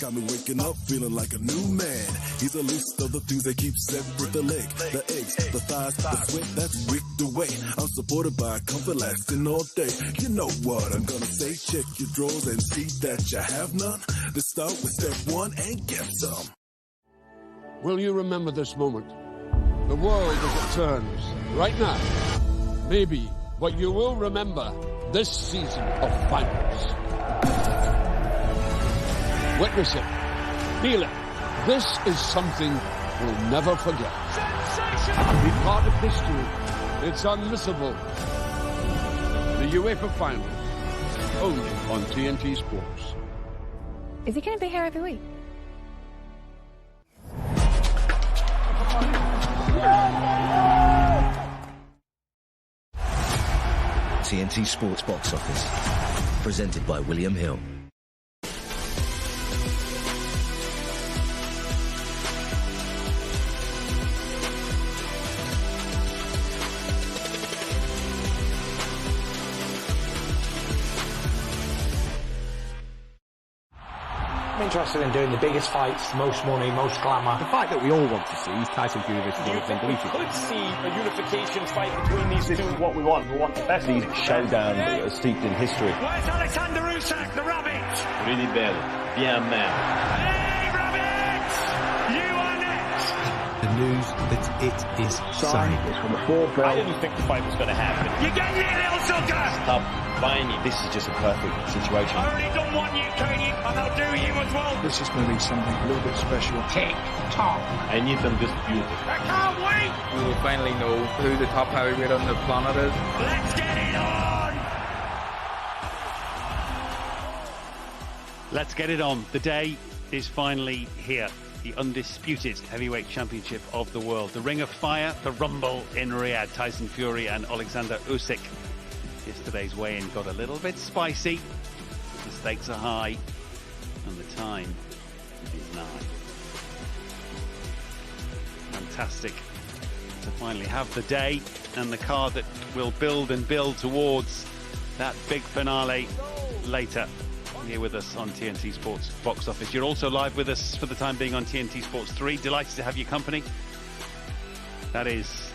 got me waking up feeling like a new man. He's a list of the things they keep separate: the leg, the eggs, the thighs, the sweat that's wicked away. I'm supported by comfort lasting all day. You know what I'm gonna say? Check your drawers and see that you have none. Let's start with step one and get some. Will you remember this moment? The world as it turns right now. Maybe, but you will remember this season of finals. Witness it. Feel it. This is something we'll never forget. Be part of history. It's unmissable. The UEFA Finals. Only on TNT Sports. Is he going to be here every week? TNT Sports Box Office. Presented by William Hill. I'm interested in doing the biggest fights, most money, most glamour. The fight that we all want to see is Tyson Fury versus Oleksandr Usyk. You could see a unification fight between these two. This is what we want. We want the best. These showdown that are steeped in history. Where's Oleksandr Usyk, the rabbit? Really belle. Bien man. Hey, rabbit! You are next! The news that it is signed is from the forefront. I didn't think the fight was going to happen. You get me, little sucker! Stop buying it. This is just a perfect situation. I already done one you, Kanye, and I'll do you as well. This is going to be something a little bit special. Tick tock. I need them disputed. I can't wait! We will finally know who the top heavyweight on the planet is. Let's get it on! Let's get it on. The day is finally here. The undisputed heavyweight championship of the world. The Ring of Fire, the Rumble in Riyadh. Tyson Fury and Oleksandr Usyk. Yesterday's weigh-in got a little bit spicy. The stakes are high. And the time is nigh. Fantastic to finally have the day and the card that will build and build towards that big finale later. Here with us on TNT Sports Box Office. You're also live with us for the time being on TNT Sports 3. Delighted to have your company. That is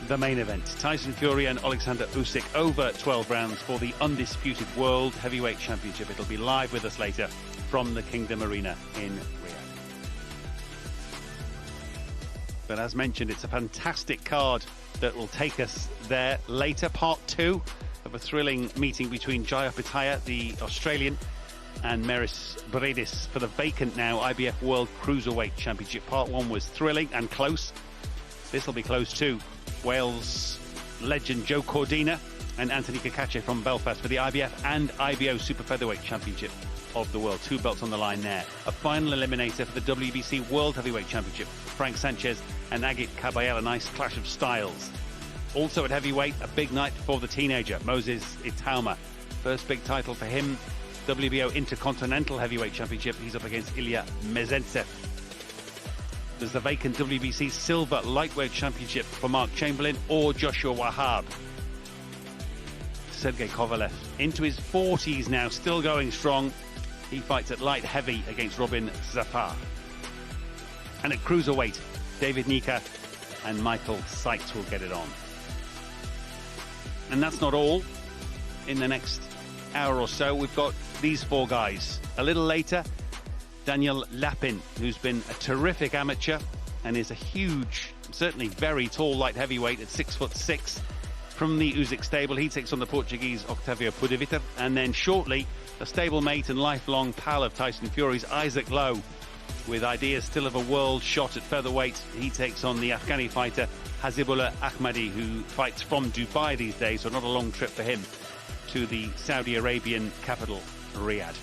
the main event. Tyson Fury and Oleksandr Usyk over 12 rounds for the undisputed World Heavyweight Championship. It'll be live with us later from the Kingdom Arena in Riyadh. But as mentioned, it's a fantastic card that will take us there later. Part 2 of a thrilling meeting between Jai Opetaia, the Australian, and Meris Bredis for the vacant now IBF World Cruiserweight Championship. Part 1 was thrilling and close. This will be close too. Wales legend Joe Cordina and Anthony Kakache from Belfast for the IBF and IBO Super Featherweight Championship of the world. 2 belts on the line there. A final eliminator for the WBC World Heavyweight Championship. Frank Sanchez and Agit Kabayel, a nice clash of styles. Also at heavyweight, a big night for the teenager, Moses Itauma. First big title for him. WBO Intercontinental Heavyweight Championship. He's up against Ilya Mezentsev. There's the vacant WBC Silver Lightweight Championship for Mark Chamberlain or Joshua Wahab. Sergey Kovalev into his 40s now, still going strong. He fights at light heavy against Robin Zappa. And at cruiserweight, David Nika and Michael Sykes will get it on. And that's not all. In the next hour or so, we've got these 4 guys. A little later, Daniel Lapin, who's been a terrific amateur and is a huge, certainly very tall light heavyweight at 6'6". From the Usyk stable, he takes on the Portuguese Octavio Pudivtr. And then shortly, a stablemate and lifelong pal of Tyson Fury's Isaac Lowe, with ideas still of a world shot at featherweight. He takes on the Afghani fighter Hazibullah Ahmadi, who fights from Dubai these days, so not a long trip for him to the Saudi Arabian capital, Riyadh.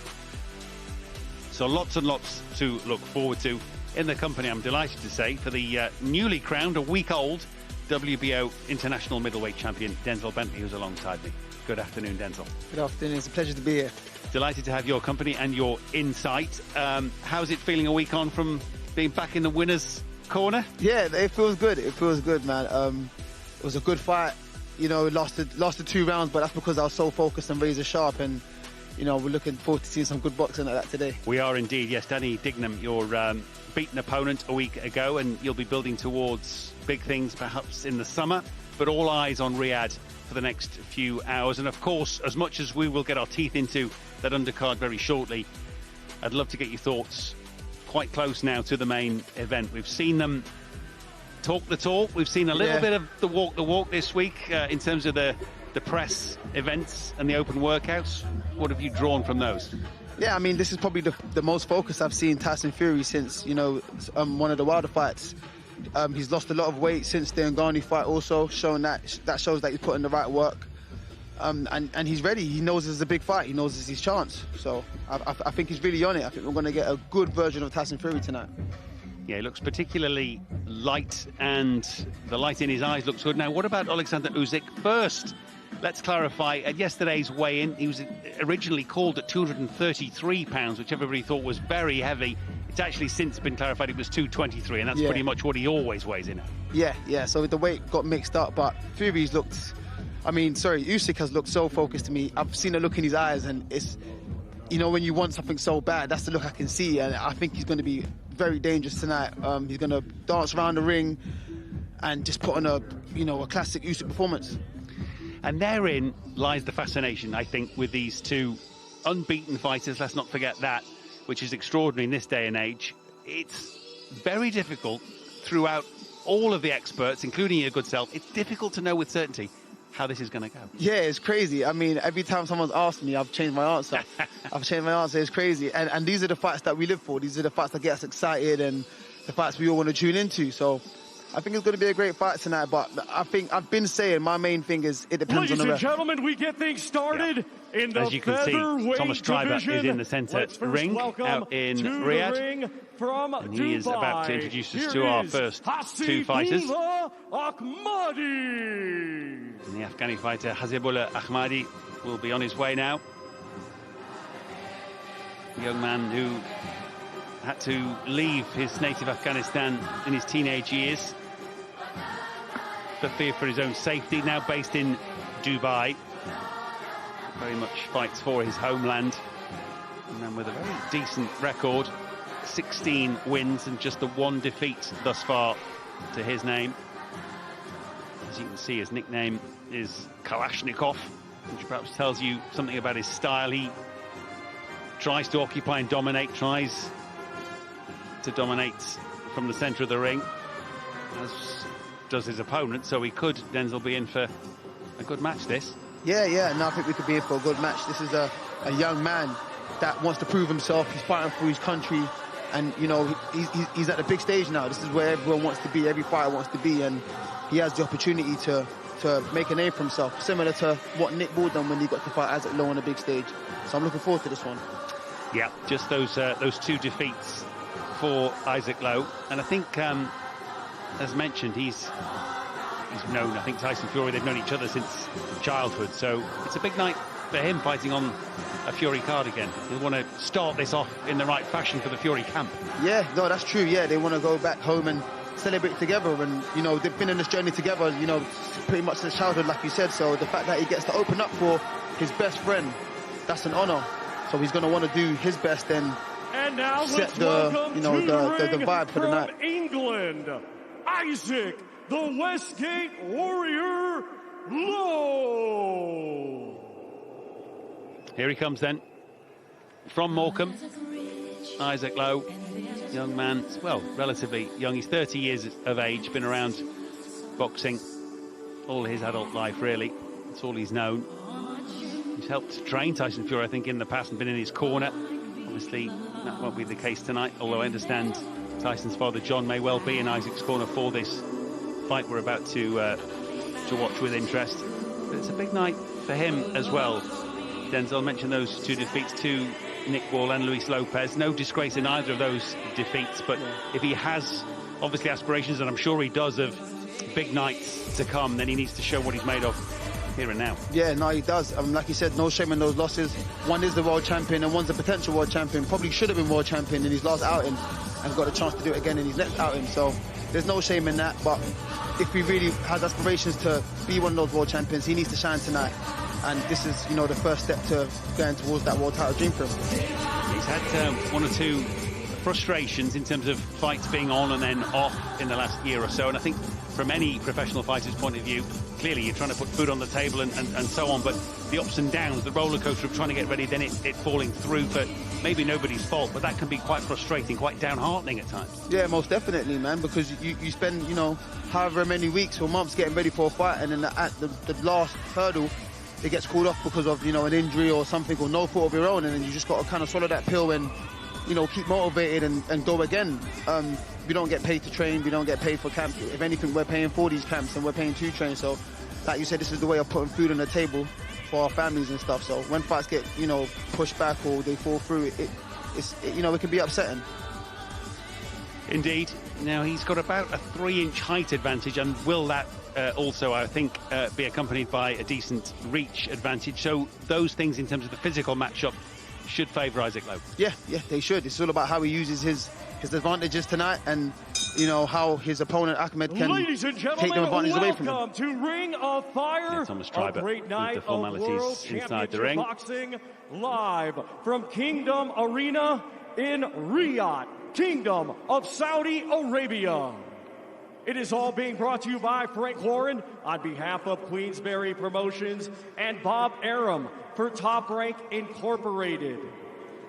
So lots and lots to look forward to in the company, I'm delighted to say, for the newly crowned, a week old, WBO International Middleweight Champion, Denzel Bentley, who's alongside me. Good afternoon, Denzel. Good afternoon. It's a pleasure to be here. Delighted to have your company and your insight. How's it feeling a week on from being back in the winner's corner? Yeah, it feels good. It feels good, man. It was a good fight. You know, lasted 2 rounds, but that's because I was so focused and razor sharp. And you know, we're looking forward to seeing some good boxing like that today. We are indeed, yes. Danny Dignam, your beaten opponent a week ago, and you'll be building towards big things perhaps in the summer, but all eyes on Riyadh for the next few hours. And of course, as much as we will get our teeth into that undercard very shortly, I'd love to get your thoughts quite close now to the main event. We've seen them talk the talk. We've seen a little bit of the walk this week in terms of the press events and the open workouts. What have you drawn from those? Yeah, I mean, this is probably the most focus I've seen Tyson Fury since, you know, one of the Wilder fights. He's lost a lot of weight since the Ngannou fight also, showing that shows that he's put in the right work. And he's ready. He knows this is a big fight. He knows this is his chance. So I think he's really on it. I think we're going to get a good version of Tyson Fury tonight. Yeah, he looks particularly light, and the light in his eyes looks good. Now, what about Oleksandr Usyk? First, let's clarify, at yesterday's weigh-in, he was originally called at 233 pounds, which everybody thought was very heavy. It's actually since been clarified it was 223, and that's pretty much what he always weighs in at. Yeah, so the weight got mixed up, but Fury's looked... Usyk has looked so focused to me. I've seen a look in his eyes, and it's... You know, when you want something so bad, that's the look I can see, and I think he's going to be very dangerous tonight. He's going to dance around the ring and just put on a classic Usyk performance. And therein lies the fascination, I think, with these two unbeaten fighters. Let's not forget that, which is extraordinary in this day and age. It's very difficult throughout all of the experts, including your good self. It's difficult to know with certainty how this is going to go. Yeah, it's crazy. I mean, every time someone's asked me, I've changed my answer. It's crazy. And these are the fights that we live for. These are the fights that get us excited and the fights we all want to tune into. So I think it's going to be a great fight tonight, but I think I've been saying my main thing is it depends on the ref. Ladies and gentlemen, we get things started in the As you can see, Thomas Stryber is in the centre ring out in Riyadh. And he is about to introduce us to our first two fighters. Ahmadi. And the Afghani fighter Hasibullah Ahmadi will be on his way now. A young man who had to leave his native Afghanistan in his teenage years for fear for his own safety, now based in Dubai. Very much fights for his homeland. And then with a very decent record, 16 wins and just the one defeat thus far to his name. As you can see, his nickname is Kalashnikov, which perhaps tells you something about his style. He tries to occupy and dominate, tries to dominate from the centre of the ring, as does his opponent, so he could, Denzel, be in for a good match this. Yeah, no, I think we could be in for a good match. This is a young man that wants to prove himself. He's fighting for his country, and you know, he's at the big stage now. This is where everyone wants to be, every fighter wants to be, and he has the opportunity to make a name for himself, similar to what Nick Ball done when he got to fight Isaac Lowe on the big stage. So I'm looking forward to this one. Yeah, just those two defeats for Isaac Lowe, and I think, as mentioned, he's known, I think, Tyson Fury, they've known each other since childhood, so it's a big night for him fighting on a Fury card again. They want to start this off in the right fashion for the Fury camp. Yeah, no, that's true. Yeah, they want to go back home and celebrate together, and you know, they've been in this journey together, you know, pretty much since childhood, like you said. So the fact that he gets to open up for his best friend, that's an honor. So he's going to want to do his best and now set the vibe for the night. England, Isaac, the Westgate Warrior, Lowe. Here he comes then, from Morecambe, Isaac Lowe, young man, well, relatively young. He's 30 years of age, been around boxing all his adult life, really. That's all he's known. He's helped train Tyson Fury, I think, in the past and been in his corner. Obviously, that won't be the case tonight, although I understand Tyson's father, John, may well be in Isaac's corner for this fight we're about to watch with interest. But it's a big night for him as well. Denzel mentioned those two defeats to Nick Ball and Luis Lopez. No disgrace in either of those defeats, but if he has obviously aspirations, and I'm sure he does, of big nights to come, then he needs to show what he's made of here and now. Yeah, no, he does. Like you said, no shame in those losses. One is the world champion and one's a potential world champion. Probably should have been world champion in his last outing and got a chance to do it again in his next outing. So there's no shame in that. But if he really has aspirations to be one of those world champions, he needs to shine tonight. and this is, you know, the first step to going towards that world title dream for him. He's had one or two frustrations in terms of fights being on and then off in the last year or so, and I think from any professional fighter's point of view, clearly you're trying to put food on the table and so on, but the ups and downs, the roller coaster of trying to get ready, then it falling through for maybe nobody's fault, but that can be quite frustrating, quite downheartening at times. Yeah, most definitely, man, because you spend, you know, however many weeks or months getting ready for a fight, and then at the last hurdle, it gets called off because of, you know, an injury or something, or no fault of your own, and then you just got to kind of swallow that pill and, you know, keep motivated and go again. We don't get paid to train, we don't get paid for camps. If anything, we're paying for these camps and we're paying to train. So, like you said, this is the way of putting food on the table for our families and stuff. So when fights get, you know, pushed back or they fall through, it's you know, it can be upsetting. Indeed. Now, he's got about a 3-inch height advantage, and will that also, I think, be accompanied by a decent reach advantage? So those things in terms of the physical matchup should favour Isaac Lowe. Yeah, they should. It's all about how he uses his advantages tonight, and, you know, how his opponent Ahmed can take them advantages away from him. Welcome to Ring of Fire, Thomas a Treiber great night with the formalities of World inside the Championship ring. Boxing, live from Kingdom Arena in Riyadh, Kingdom of Saudi Arabia. It is all being brought to you by Frank Warren on behalf of Queensberry Promotions and Bob Arum for Top Rank Incorporated.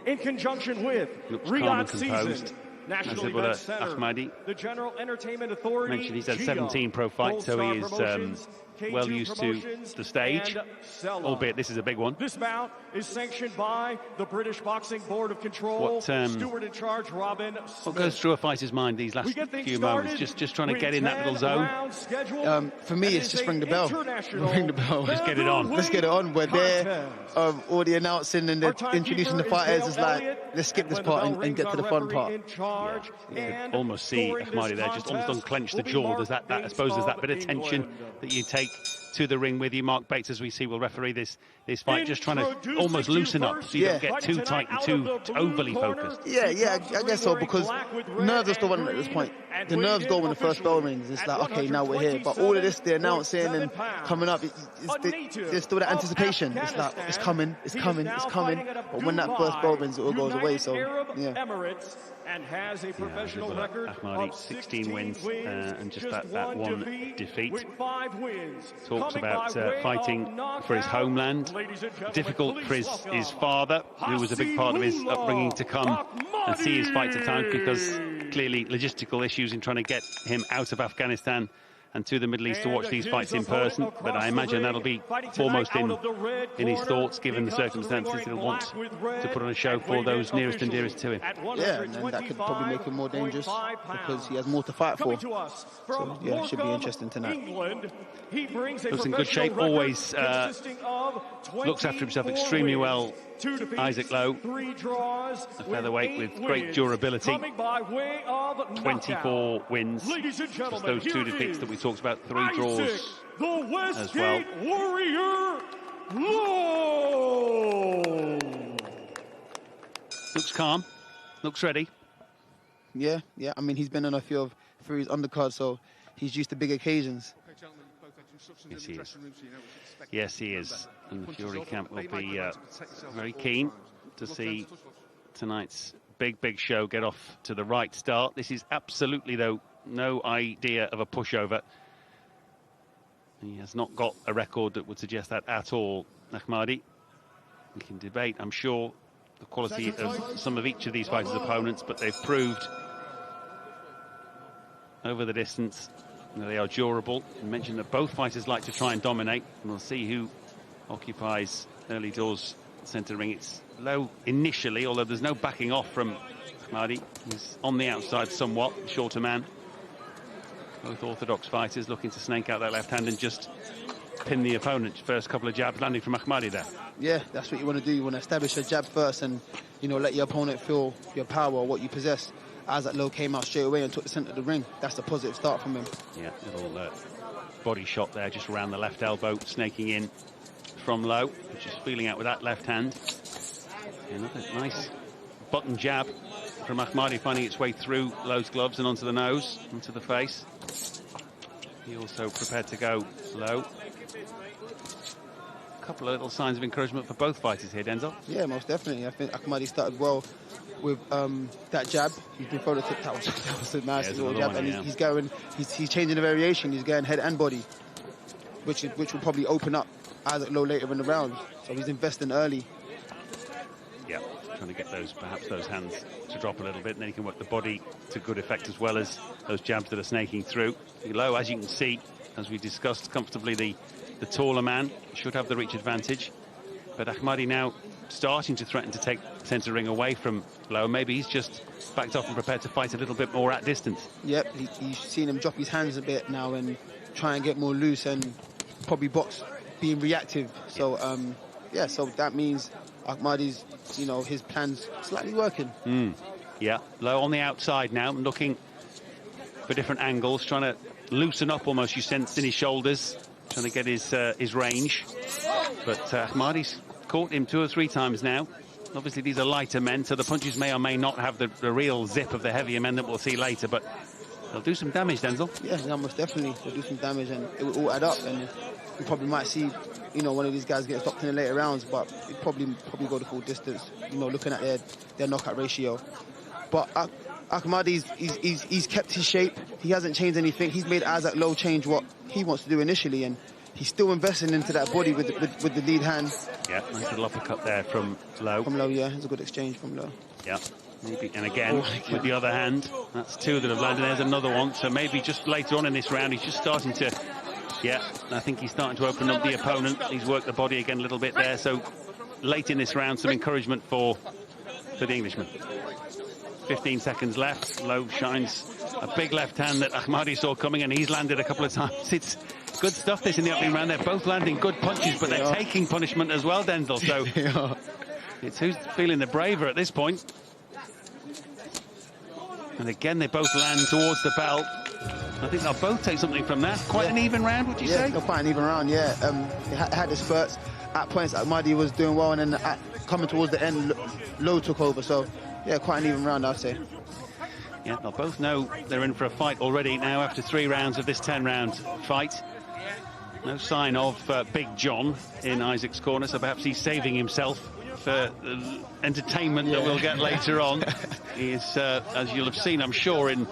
In conjunction with Riyadh Season, National Event Center, Ahmadi, the General Entertainment Authority, mentioned he's had 17 pro fights, so he is well used to the stage, albeit this is a big one. This bout is sanctioned by the British Boxing Board of Control. Steward in charge, Robin Smith. What goes through a fighter's mind these last few moments? Just trying to get in that little zone? For me, it's just ring the bell. Ring the bell. Just get it on. Let's get it on. We're there, already announcing and introducing the fighters. It's like, let's skip this part and get to the fun part. Yeah. Almost see Ahmadi there, just almost unclench the jaw. There's that I suppose there's that bit of tension that you take to the ring with you. Mark Bates, as we see, will referee this fight, just trying to almost loosen up so you don't get too tight and too overly focused. Yeah, I guess so, because nerves are still running at this point. The nerves go when the first bell rings. It's like, okay, now we're here. But all of this, the announcing and coming up, there's still that anticipation. It's like, it's coming. But when that first bell rings, it all goes away. So, yeah. And has a professional record Ahmadi, of 16 wins and just that one defeat. With 5 wins. Talks about fighting for his homeland. Difficult for his father, who was a big part of his upbringing, to come and see his fight to town, because clearly logistical issues in trying to get him out of Afghanistan and to the Middle East to watch these fights in person. But I imagine that'll be foremost in his thoughts, given the circumstances. He'll want to put on a show for those nearest and dearest to him. Yeah, and that could probably make him more dangerous because he has more to fight for. So, yeah, it should be interesting tonight. Looks in good shape, always looks after himself extremely well. Isaac Lowe, a featherweight with great durability, 24 wins, just those 2 defeats that we talked about, 3 draws as well. Warrior Lowe. Looks calm, looks ready. Yeah, I mean, he's been on a few for his undercard, so he's used to big occasions. Yes, he is. Yes, he is. And the Fury camp will be very keen to see tonight's big show get off to the right start. This is absolutely, though, no idea of a pushover. He has not got a record that would suggest that at all, Ahmadi. We can debate, I'm sure, the quality of some of each of these fighters' opponents, but they've proved over the distance they are durable. I mentioned that both fighters like to try and dominate, and we'll see who occupies early doors centre ring. It's Lowe initially, although there's no backing off from Ahmadi. He's on the outside somewhat, shorter man. Both orthodox fighters looking to snake out that left hand and just pin the opponent. First couple of jabs landing from Ahmadi there. Yeah, that's what you want to do. You want to establish a jab first and, you know, let your opponent feel your power, what you possess. Isaac Lowe came out straight away and took the centre of the ring. That's a positive start from him. Yeah, little body shot there just around the left elbow, snaking in from Lowe, just feeling out with that left hand. Another nice button jab from Ahmadi, finding its way through Lowe's gloves and onto the nose, onto the face. He also prepared to go Lowe. couple of little signs of encouragement for both fighters here, Denzel. Yeah, most definitely. I think Ahmadi started well with that jab. He's been throwing that was a nice little jab, and he's changing the variation. He's going head and body, which will probably open up Isaac Lowe later in the round. So he's investing early. Yeah, trying to get perhaps those hands to drop a little bit, and then he can work the body to good effect, as well as those jabs that are snaking through. Lowe, as you can see, as we discussed, comfortably the taller man, should have the reach advantage. But Ahmadi now starting to threaten to take centre ring away from Lowe. Maybe he's just backed off and prepared to fight a little bit more at distance. Yep, you've seen him drop his hands a bit now and try and get more loose, and probably box being reactive. So yeah, so that means Ahmadi's, his plan's slightly working. Yeah, Lowe on the outside now, looking for different angles, trying to loosen up almost, you sense, in his shoulders, trying to get his range. But Ahmadi's caught him 2 or 3 times now. Obviously, these are lighter men, so the punches may or may not have the real zip of the heavier men that we'll see later, but they'll do some damage, Denzel. Yeah, most definitely. They'll do some damage, and it will all add up, and we probably might see, one of these guys get stopped in the later rounds, but it probably go the full distance, looking at their knockout ratio. But Ahmadi, he's kept his shape. He hasn't changed anything. He's made Isaac Lowe change what he wants to do initially, and he's still investing into that body with the lead hand. Yeah, nice little uppercut there from Lowe. From Lowe, yeah. It's a good exchange from Lowe. Yeah. Maybe, and again, with the other hand, that's 2 that have landed. There's another one. So maybe just later on in this round, he's just starting to... Yeah, I think he's starting to open up the opponent. He's worked the body again a little bit there. So late in this round, some encouragement for the Englishman. 15 seconds left. Lowe shines a big left hand that Ahmadi saw coming, and he's landed a couple of times. It's good stuff, this, in the opening round. They're both landing good punches, but they're taking punishment as well, Denzel. So it's who's feeling the braver at this point. And again, they both land towards the belt. I think they'll both take something from that. Quite an even round, would you say? Yeah, quite an even round, yeah. It had the spurts. At points, Ahmadi was doing well, and then coming towards the end, Lowe took over. So, yeah, quite an even round, I'd say. Yeah, they'll both know they're in for a fight already now after 3 rounds of this 10-round fight. No sign of Big John in Isaac's corner, so perhaps he's saving himself for entertainment that we'll get later on. He is, as you'll have seen, I'm sure, in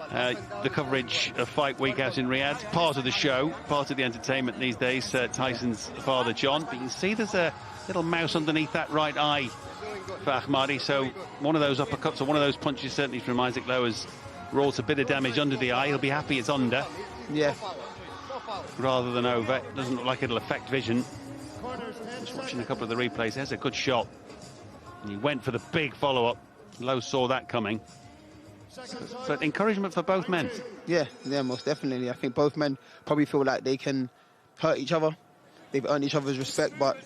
the coverage of Fight Week out in Riyadh, part of the show, part of the entertainment these days, Tyson's father, John. But you can see there's a little mouse underneath that right eye for Ahmadi, so one of those uppercuts or one of those punches certainly from Isaac Lowe has wrought a bit of damage under the eye. He'll be happy it's under. Yeah. Rather than over. It doesn't look like it'll affect vision. Just watching a couple of the replays. There's a good shot. And he went for the big follow-up. Lowe saw that coming. But encouragement for both men. Yeah, most definitely. I think both men probably feel like they can hurt each other. They've earned each other's respect, but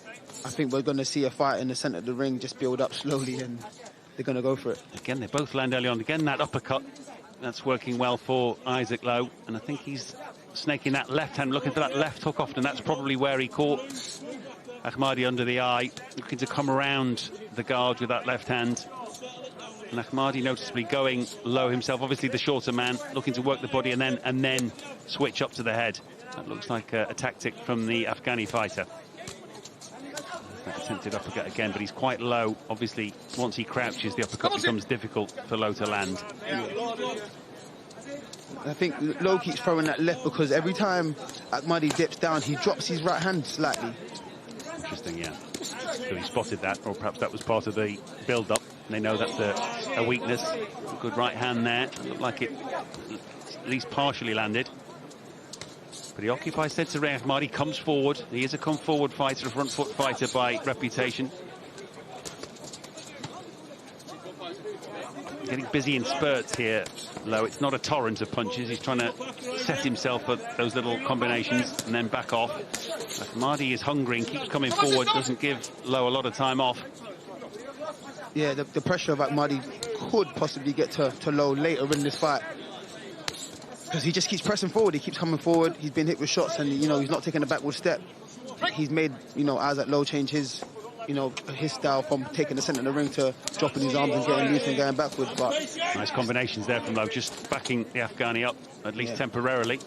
I think we're going to see a fight in the centre of the ring just build up slowly, and they're going to go for it. Again, they both land early on. Again, that uppercut, that's working well for Isaac Lowe, and I think he's snaking that left hand, looking for that left hook often. That's probably where he caught Ahmadi under the eye, looking to come around the guard with that left hand. And Ahmadi noticeably going low himself, obviously the shorter man, looking to work the body and then switch up to the head. That looks like a tactic from the Afghani fighter. That attempted uppercut again, but he's quite low. Obviously, once he crouches, the uppercut becomes difficult for Lowe to land. I think Lowe keeps throwing that left because every time Ahmadi dips down, he drops his right hand slightly. Interesting, yeah. So he spotted that, or perhaps that was part of the build-up. They know that's a weakness. A good right hand there. Looked like it at least partially landed. But he occupies center ring. Ahmadi comes forward. He is a come-forward fighter, a front-foot fighter by reputation. Getting busy in spurts here, Lowe. It's not a torrent of punches. He's trying to set himself at those little combinations and then back off. Ahmadi is hungry and keeps coming forward. Doesn't give Lowe a lot of time off. Yeah, the pressure of Ahmadi could possibly get to Lowe later in this fight. Because he just keeps pressing forward. He keeps coming forward. He's been hit with shots and, he's not taking a backward step. He's made, Isaac Lowe change his you know, his style from taking the centre of the ring to dropping his arms and getting loose and going backwards. But nice combinations there from Lowe, just backing the Afghani up, at least temporarily.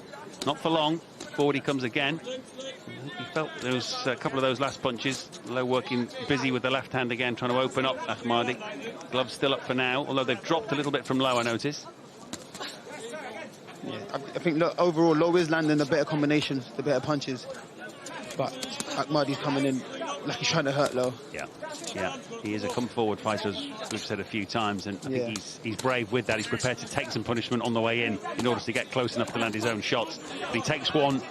Not for long. Forward he comes again. He felt there was a couple of those last punches. Lowe working busy with the left hand again, trying to open up Ahmadi. Gloves still up for now, although they've dropped a little bit from Lowe, I notice. Yeah, I think, look, overall, Lowe is landing the better combinations, the better punches. But Ahmadi's coming in like he's trying to hurt Lowe. Yeah, he is a come-forward fighter, as we've said a few times, and I think he's brave with that. He's prepared to take some punishment on the way in order to get close enough to land his own shots. But he takes one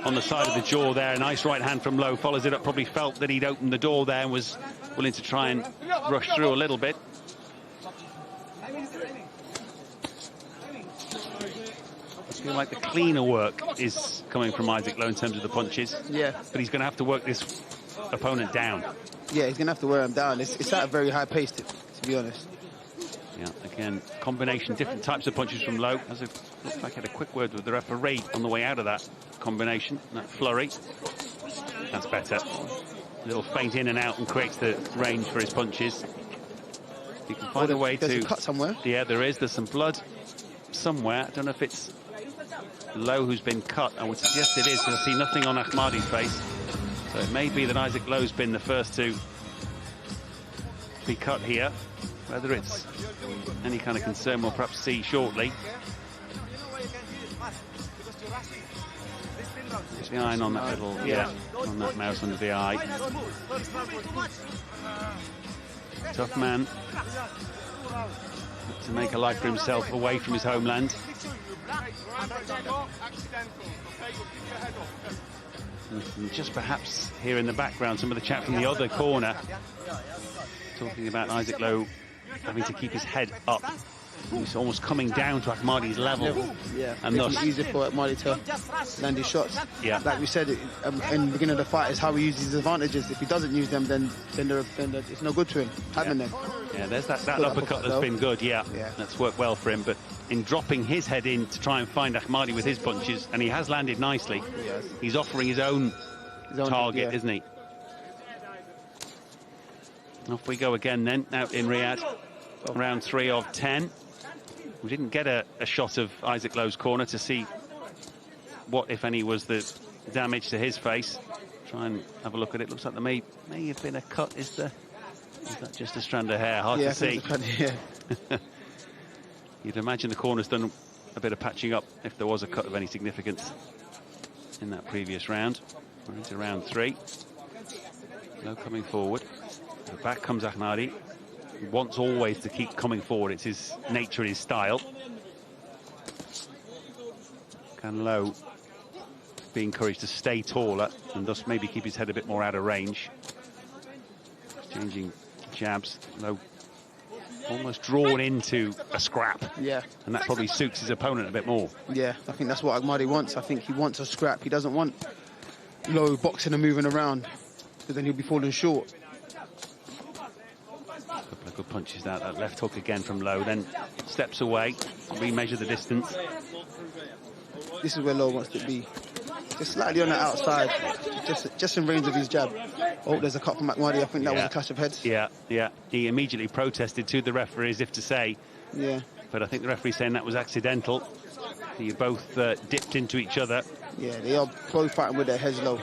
on the side of the jaw there. A nice right hand from Lowe, follows it up, probably felt that he'd opened the door there and was willing to try and rush through a little bit. I feel like the cleaner work is coming from Isaac Lowe in terms of the punches. Yeah. But he's going to have to work this opponent down. Yeah, he's going to have to wear him down. It's at a very high pace, to be honest. Yeah, again, combination, different types of punches from Lowe. Looks like he had a quick word with the referee on the way out of that combination, that flurry. That's better. A little feint in and out and creates the range for his punches. He can find a way to... There's a cut somewhere. Yeah, there is. There's some blood somewhere. I don't know if it's Lowe who's been cut. I would suggest it is, because I see nothing on Ahmadi's face. So it may be that Isaac Lowe's been the first to be cut here. Whether it's any kind of concern, we'll perhaps see shortly. There's the eye on that little, on that mouse under the eye. Tough man to make a life for himself away from his homeland. And just perhaps here in the background, some of the chat from the other corner talking about Isaac Lowe having to keep his head up. He's almost coming down to Ahmadi's level. Yeah, and thus it's easier for Ahmadi to land his shots. Yeah, like we said in the beginning of the fight, is how he uses his advantages. If he doesn't use them, then it's no good to him having them. Yeah, there's that uppercut that's been good. Yeah, that's worked well for him. But in dropping his head in to try and find Ahmadi with his punches, and he has landed nicely. Yes. He's offering his own target, isn't he? Off we go again then, out in Riyadh. Round 3 of 10. We didn't get a shot of Isaac Lowe's corner to see what, if any, was the damage to his face. Try and have a look at it. Looks like there may have been a cut. Is that just a strand of hair? Hard to see. You'd imagine the corner's done a bit of patching up if there was a cut of any significance in that previous round. We're into round 3. Lowe coming forward. The back comes Ahmadi. He wants always to keep coming forward. It's his nature, his style. Can Lowe be encouraged to stay taller and thus maybe keep his head a bit more out of range? Changing jabs. Lowe almost drawn into a scrap. Yeah. And that probably suits his opponent a bit more. Yeah, I think that's what Ahmadi wants. I think he wants a scrap. He doesn't want Lowe boxing and moving around, because then he'll be falling short. Couple of good punches out. That left hook again from Lowe, then steps away, remeasure the distance. This is where Lowe wants to be, just slightly on the outside, just in range of his jab. Oh, there's a cut from Ahmadi. I think that was a clash of heads. Yeah. He immediately protested to the referee as if to say, yeah. But I think the referee's saying that was accidental. You both dipped into each other. Yeah, they are both fighting with their heads low.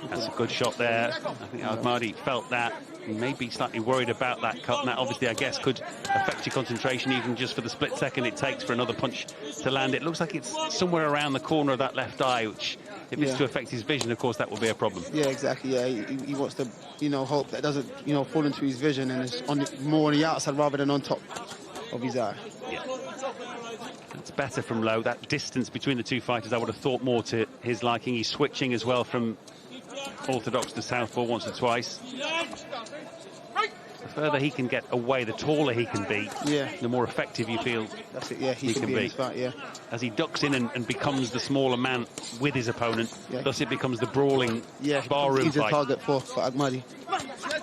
That's a good shot there. I think Ahmadi felt that. He may be slightly worried about that cut, and that obviously, I guess, could affect your concentration even just for the split second it takes for another punch to land. It looks like it's somewhere around the corner of that left eye, which, if it's to affect his vision, of course, that will be a problem. Yeah, exactly. Yeah, he wants to, hope that doesn't, fall into his vision and it's more on the outside rather than on top of his eye. Yeah. That's better from Lowe. That distance between the two fighters, I would have thought more to his liking. He's switching as well from orthodox to southpaw once or twice. The further he can get away, the taller he can be, the more effective you feel. That's it, yeah, he can be in this fight, as he ducks in and becomes the smaller man with his opponent, thus it becomes the brawling barroom he's fight. a target for Ahmadi.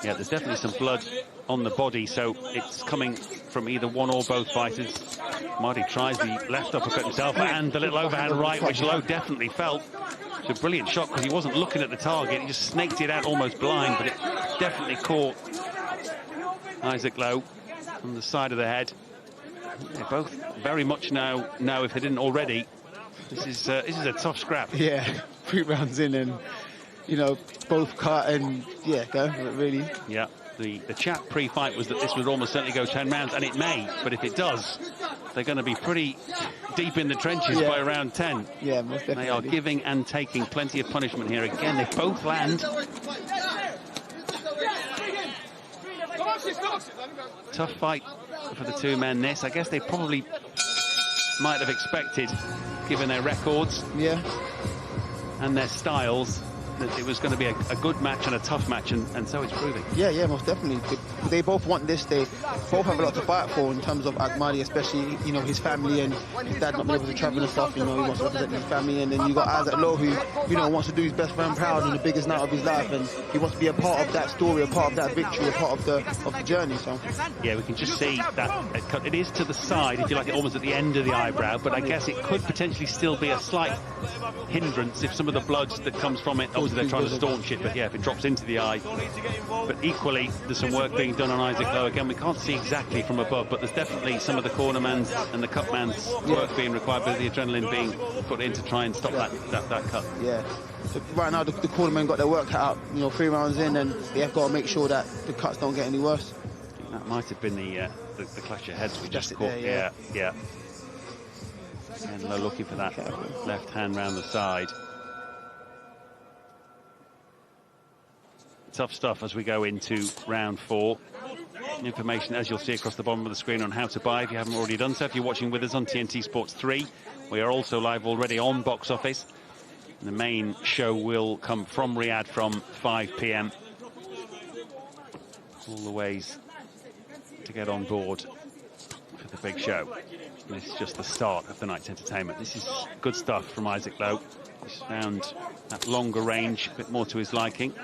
Yeah, there's definitely some blood on the body, so it's coming from either one or both fighters. Ahmadi tries the left uppercut himself and the little overhand right, which Lowe definitely felt. It's a brilliant shot because he wasn't looking at the target. He just snaked it out almost blind, but it definitely caught Isaac Lowe on the side of the head. They both very much now if they didn't already, this is a tough scrap. Yeah, 3 rounds in and, you know, both cut and, yeah, go really. Yeah, the chat pre-fight was that this would almost certainly go 10 rounds, and it may, but if it does, they're going to be pretty deep in the trenches by round 10. Yeah, most definitely. They are giving and taking plenty of punishment here. Again, they both land. Tough fight for the two men, this. I guess they probably might have expected, given their records and their styles, that it was going to be a good match and a tough match, and so it's proving. Yeah, most definitely. They both want this. They both have a lot to fight for in terms of Ahmadi, especially, you know, his family and his dad not being able to travel and stuff. You know, he wants to represent his family, and then you got Isaac Lowe, who, you know, wants to do his best friend proud in the biggest night of his life, and he wants to be a part of that story, a part of that victory, a part of the journey. So yeah, we can just see that it is to the side, if you like, almost at the end of the eyebrow, but I guess it could potentially still be a slight hindrance if some of the blood that comes from it, obviously they're trying to staunch it, but yeah, if it drops into the eye. But equally, there's some work being done on Isaac Lowe. Again, we can't see exactly from above, but there's definitely some of the corner man's and the cut man's work being required, with the adrenaline being put in to try and stop that cut. Yeah. So right now, the corner men got their work cut out, you know, 3 rounds in, and they have got to make sure that the cuts don't get any worse. I think that might have been the clash of heads we just caught. There, yeah. And Lowe looking for that left hand round the side. Tough stuff as we go into round 4. Information, as you'll see across the bottom of the screen, on how to buy if you haven't already done so. If you're watching with us on TNT Sports 3, we are also live already on Box Office. The main show will come from Riyadh from 5 p.m. All the ways to get on board for the big show. And this is just the start of the night's entertainment. This is good stuff from Isaac Lowe. He's found that longer range, a bit more to his liking.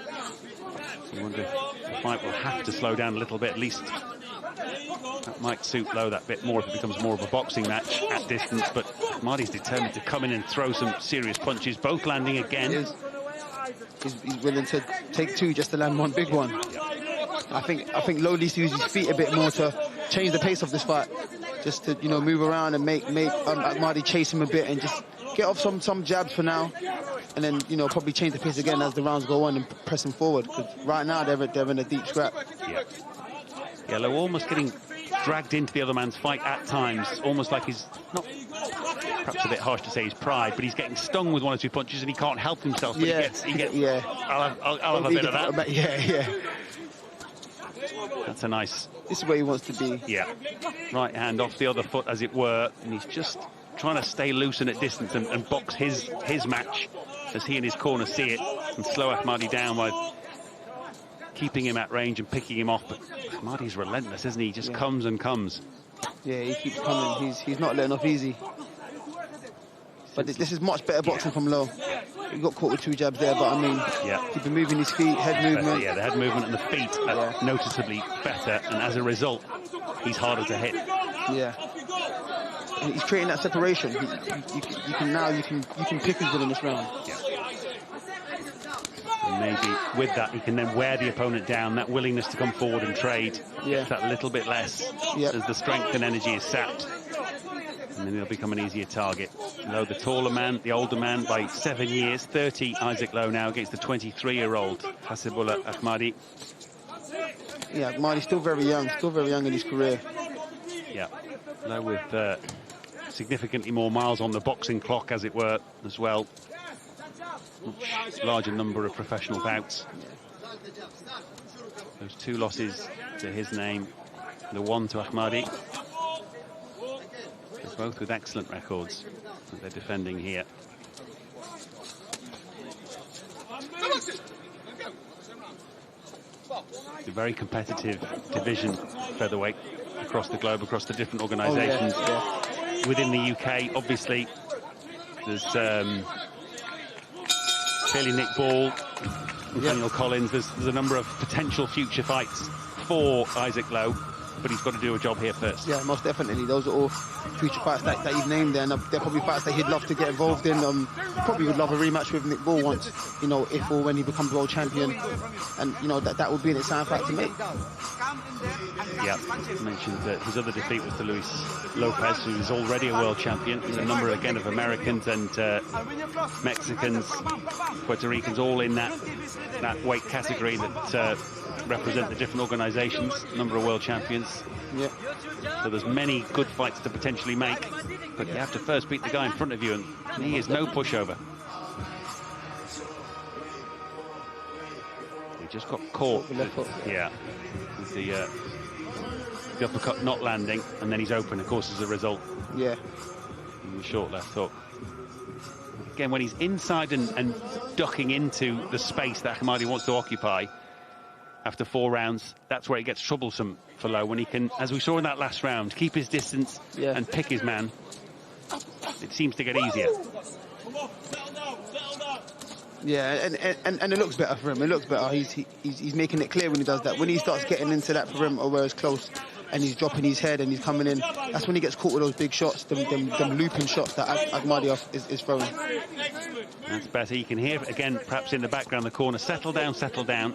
So I wonder if the fight will have to slow down a little bit. At least that might suit Lowe that bit more if it becomes more of a boxing match at distance. But Ahmadi's determined to come in and throw some serious punches, both landing again. He's willing to take 2 just to land 1 big one. I think Lowe needs to use his feet a bit more to change the pace of this fight. Just to, you know, move around and make Ahmadi chase him a bit and just get off some jabs for now. And then, you know, probably change the pace again as the rounds go on and press him forward. Because right now they're in a deep scrap. Yeah, Lowe almost getting dragged into the other man's fight at times, almost like he's not, perhaps a bit harsh to say his pride, but he's getting stung with 1 or 2 punches and he can't help himself. But he gets I'll have a bit of that. Yeah. That's a nice. This is where he wants to be. Yeah. Right hand off the other foot, as it were, and he's just trying to stay loose and at distance and box his match as he and his corner see it, and slow Ahmadi down by keeping him at range and picking him off. But Ahmadi's relentless, isn't he? He just comes and comes. Yeah, he keeps coming. He's not letting off easy. But this is much better boxing from Lowe. He got caught with 2 jabs there, but I mean, he's been moving his feet, head movement. Yeah, the head movement and the feet are noticeably better, and as a result, he's harder to hit. Yeah. And he's creating that separation. You can pick his will in this round. Yeah. And maybe with that, he can then wear the opponent down. That willingness to come forward and trade, that little bit less as the strength and energy is sapped. And then he'll become an easier target. Lowe, the taller man, the older man by 7 years. 30, Isaac Lowe now against the 23-year-old Hasibullah Ahmadi. Yeah, Ahmadi's still very young in his career. Yeah, Lowe with significantly more miles on the boxing clock, as it were, as well. Much larger number of professional bouts. Those 2 losses to his name, the 1 to Ahmadi. Both with excellent records that they're defending here. It's a very competitive division, featherweight, across the globe, across the different organisations. Within the UK, obviously, there's clearly Nick Ball, Daniel Collins. There's a number of potential future fights for Isaac Lowe. but he's got to do a job here first. Yeah, most definitely. Those are all future fights that you've named there, and they're probably fights that he'd love to get involved in. Probably would love a rematch with Nick Ball once, you know, if or when he becomes world champion, and you know that would be an exciting fight to make. Yeah, I mentioned that his other defeat was to Luis Lopez, who is already a world champion. There's a number again of Americans and Mexicans, Puerto Ricans, all in that weight category that represent the different organizations, a number of world champions. Yeah. So there's many good fights to potentially make, but you have to first beat the guy in front of you, and he is no pushover. He just got caught. Yeah. With the uppercut not landing, and then he's open, of course, as a result. Yeah. And the short left hook. Again, when he's inside and ducking into the space that Ahmadi wants to occupy after 4 rounds, that's where it gets troublesome for Lowe. When he can, as we saw in that last round, keep his distance and pick his man, it seems to get easier. Yeah, and it looks better for him. It looks better. He's making it clear when he does that. When he starts getting into that perimeter where it's close and he's dropping his head and he's coming in, that's when he gets caught with those big shots, them looping shots that Ahmadi is throwing. That's better. You can hear, again, perhaps in the background, the corner, settle down.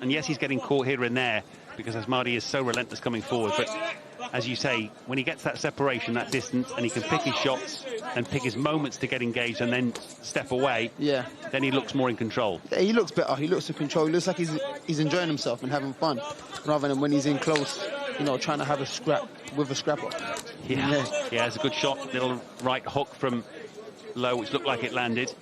And yes, he's getting caught here and there because Ahmadi is so relentless coming forward. But as you say, when he gets that separation, that distance, and he can pick his shots and pick his moments to get engaged and then step away, then he looks more in control. Yeah, he looks better. He looks in control. He looks like he's enjoying himself and having fun, rather than when he's in close, you know, trying to have a scrap with a scrapper. Yeah, it's a good shot. Little right hook from Lowe, which looked like it landed.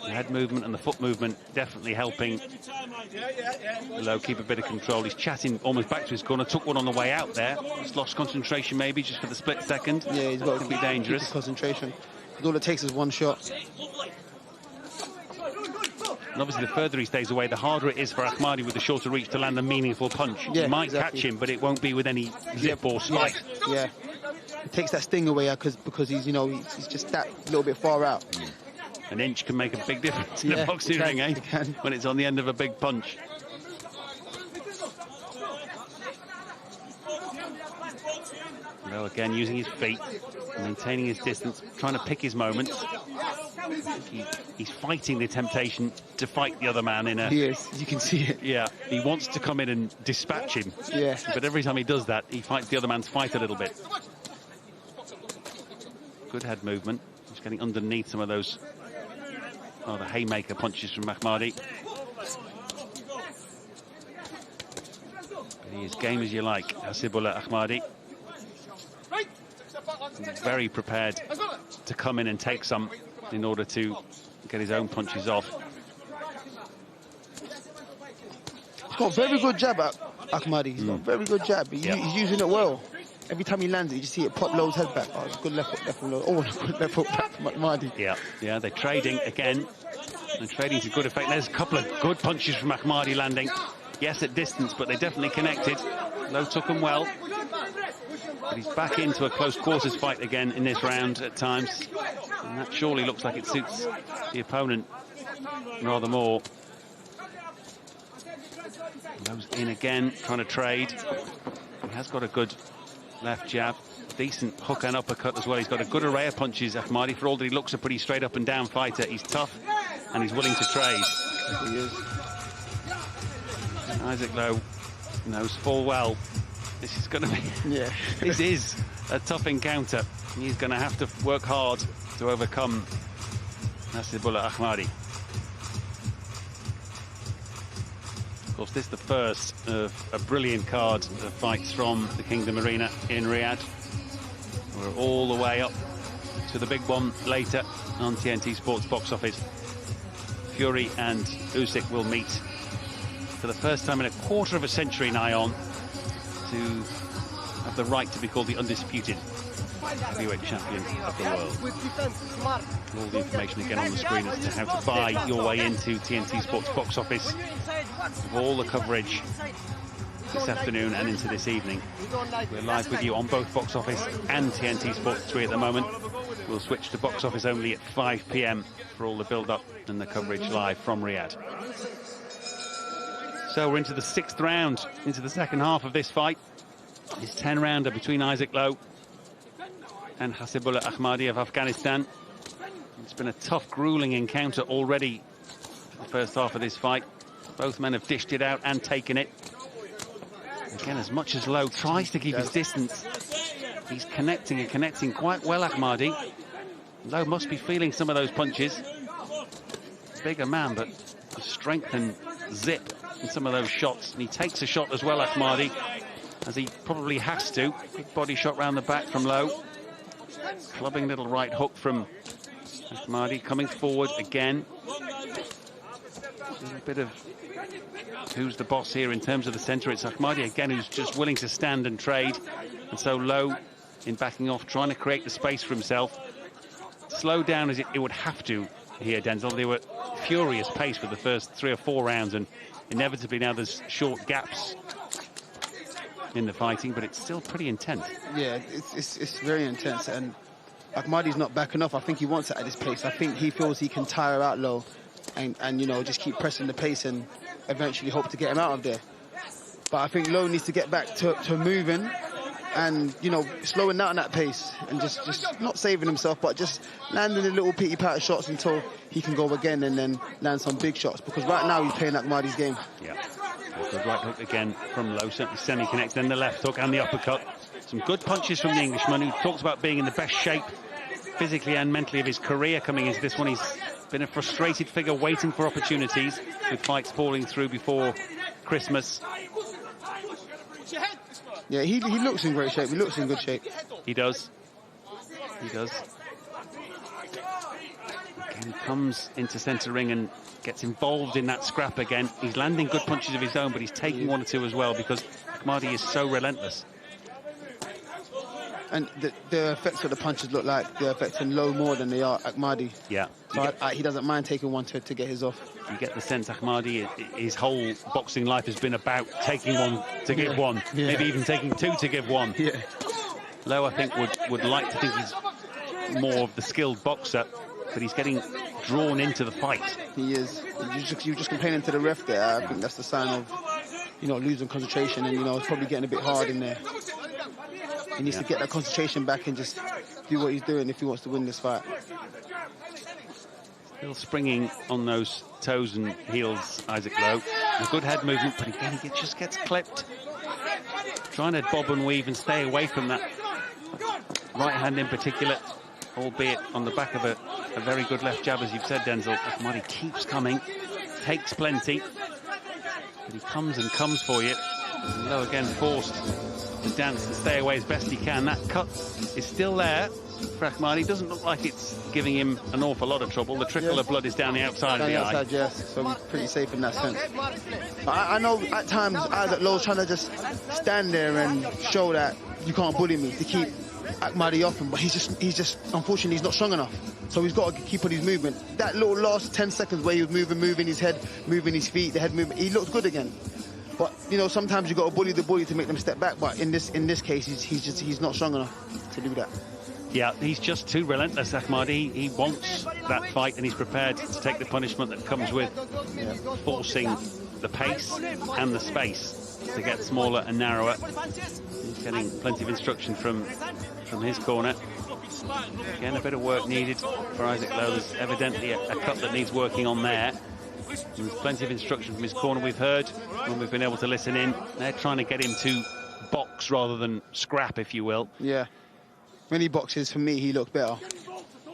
The head movement and the foot movement definitely helping Lowe keep a bit of control. He's chatting almost back to his corner, took one on the way out there. He's lost concentration maybe just for the split second. Yeah, he's got to be dangerous. Keep concentration. All it takes is one shot. And obviously the further he stays away, the harder it is for Ahmadi with the shorter reach to land a meaningful punch. Yeah, he might catch him, but it won't be with any zip or spike. Yeah. It takes that sting away because he's, you know, he's just that little bit far out. An inch can make a big difference in a boxing ring, eh? When it's on the end of a big punch. Lowe again using his feet, maintaining his distance, trying to pick his moments. He's fighting the temptation to fight the other man in a... He is, you can see it. Yeah, he wants to come in and dispatch him. Yeah. But every time he does that, he fights the other man's fight a little bit. Good head movement. Just getting underneath some of those... Oh, the haymaker punches from Ahmadi. He is game as you like, Hasibullah Ahmadi. Very prepared to come in and take some in order to get his own punches off. He's got a very good jab, Ahmadi. He's got a very good jab. He's using it well. Every time he lands it, you just see it pop Lowe's head back. Oh, it's a good left hook from Lowe. Oh, good left hook back from Ahmadi. Yeah, they're trading again. They're trading to good effect. There's a couple of good punches from Ahmadi landing. Yes, at distance, but they definitely connected. Lowe took them well. But he's back into a close quarters fight again in this round at times. And that surely looks like it suits the opponent rather more. Lowe's in again, trying to trade. He has got a good left jab, decent hook and uppercut as well. He's got a good array of punches, Ahmadi, for all that he looks a pretty straight up and down fighter. He's tough and he's willing to trade. He is. Isaac Lowe knows full well this is going to be... This is a tough encounter. He's going to have to work hard to overcome Hasibullah Ahmadi. Of course, this is the first of a brilliant card of fights from the Kingdom Arena in Riyadh. We're all the way up to the big one later on TNT Sports box office. Fury and Usyk will meet for the first time in a quarter of a century nigh on to have the right to be called the Undisputed heavyweight champion of the world. All the information again on the screen as to how to buy your way into TNT Sports box office. With all the coverage this afternoon and into this evening. We're live with you on both box office and TNT Sports 3 at the moment. We'll switch to box office only at 5 p.m. for all the build-up and the coverage live from Riyadh. So we're into the 6th round, into the second half of this fight. It's 10-rounder between Isaac Lowe and Hasibullah Ahmadi of Afghanistan. It's been a tough, grueling encounter already for the first half of this fight. Both men have dished it out and taken it. Again, as much as Lowe tries to keep his distance, he's connecting and connecting quite well, Ahmadi. Lowe must be feeling some of those punches. Bigger man, but the strength and zip in some of those shots. And he takes a shot as well, Ahmadi, as he probably has to. Big body shot round the back from Lowe. Clubbing little right hook from Ahmadi, coming forward again. A bit of who's the boss here in terms of the centre. It's Ahmadi again who's just willing to stand and trade. And so Lowe, in backing off, trying to create the space for himself. Slow down as it would have to here, Denzel. They were furious pace for the first 3 or 4 rounds, and inevitably now there's short gaps in the fighting, but it's still pretty intense. Yeah, it's very intense, and Ahmadi's not backing off. I think he wants it at this pace. I think he feels he can tire out Lowe and you know, just keep pressing the pace and eventually hope to get him out of there. But I think Lowe needs to get back to moving and, you know, slowing down that pace and just not saving himself, but just landing the little pitty-patter shots until he can go again and then land some big shots, because right now he's playing Ahmadi's game. Yeah. Good right hook again from Lowe, certainly semi-connected, and the left hook and the uppercut. Some good punches from the Englishman, who talks about being in the best shape physically and mentally of his career coming into this one. He's been a frustrated figure waiting for opportunities, with fights falling through before Christmas. Yeah, he looks in great shape. He looks in good shape. He does. He does. Again, he comes into centre ring and gets involved in that scrap again. He's landing good punches of his own, but he's taking 1 or 2 as well, because Ahmadi is so relentless. And the effects of the punches look like they're affecting Lowe more than they are Ahmadi. Yeah. So he doesn't mind taking 1 to get his off. You get the sense Ahmadi, his whole boxing life has been about taking 1 to give 1. Yeah. Maybe even taking 2 to give 1. Yeah. Lowe, I think, would like to think he's more of the skilled boxer, but he's getting drawn into the fight. He is. You're just complaining to the ref there. I think that's the sign of, you know, losing concentration, and, you know, it's probably getting a bit hard in there. He needs to get that concentration back and just do what he's doing if he wants to win this fight. Still springing on those toes and heels, Isaac Lowe. A good head movement, but again, he just gets clipped. Trying to bob and weave and stay away from that right hand in particular, albeit on the back of a very good left jab, as you've said, Denzel. Ahmadi keeps coming, takes plenty, but he comes and comes for you. And Lowe again forced to dance and stay away as best he can. That cut is still there for Ahmadi. Doesn't look like it's giving him an awful lot of trouble. The trickle of blood is down the outside of the eye. Yes, so he's pretty safe in that sense. I know at times Isaac Lowe's trying to just stand there and show that you can't bully me, to keep Ahmadi off him, but he's just unfortunately he's not strong enough. So he's got to keep on his movement. That little last 10 seconds where he was moving his head, moving his feet, the head movement, he looks good again. But, you know, sometimes you got to bully the bully to make them step back. But in this case, he's not strong enough to do that. Yeah, he's just too relentless, Ahmadi. He wants that fight, and he's prepared to take the punishment that comes with forcing the pace and the space to get smaller and narrower. He's getting plenty of instruction from his corner. Again, a bit of work needed for Isaac Lowe. There's evidently a cut that needs working on there. There's plenty of instruction from his corner. We've heard when we've been able to listen in. They're trying to get him to box rather than scrap, if you will. Yeah. When he boxes, for me, he looks better.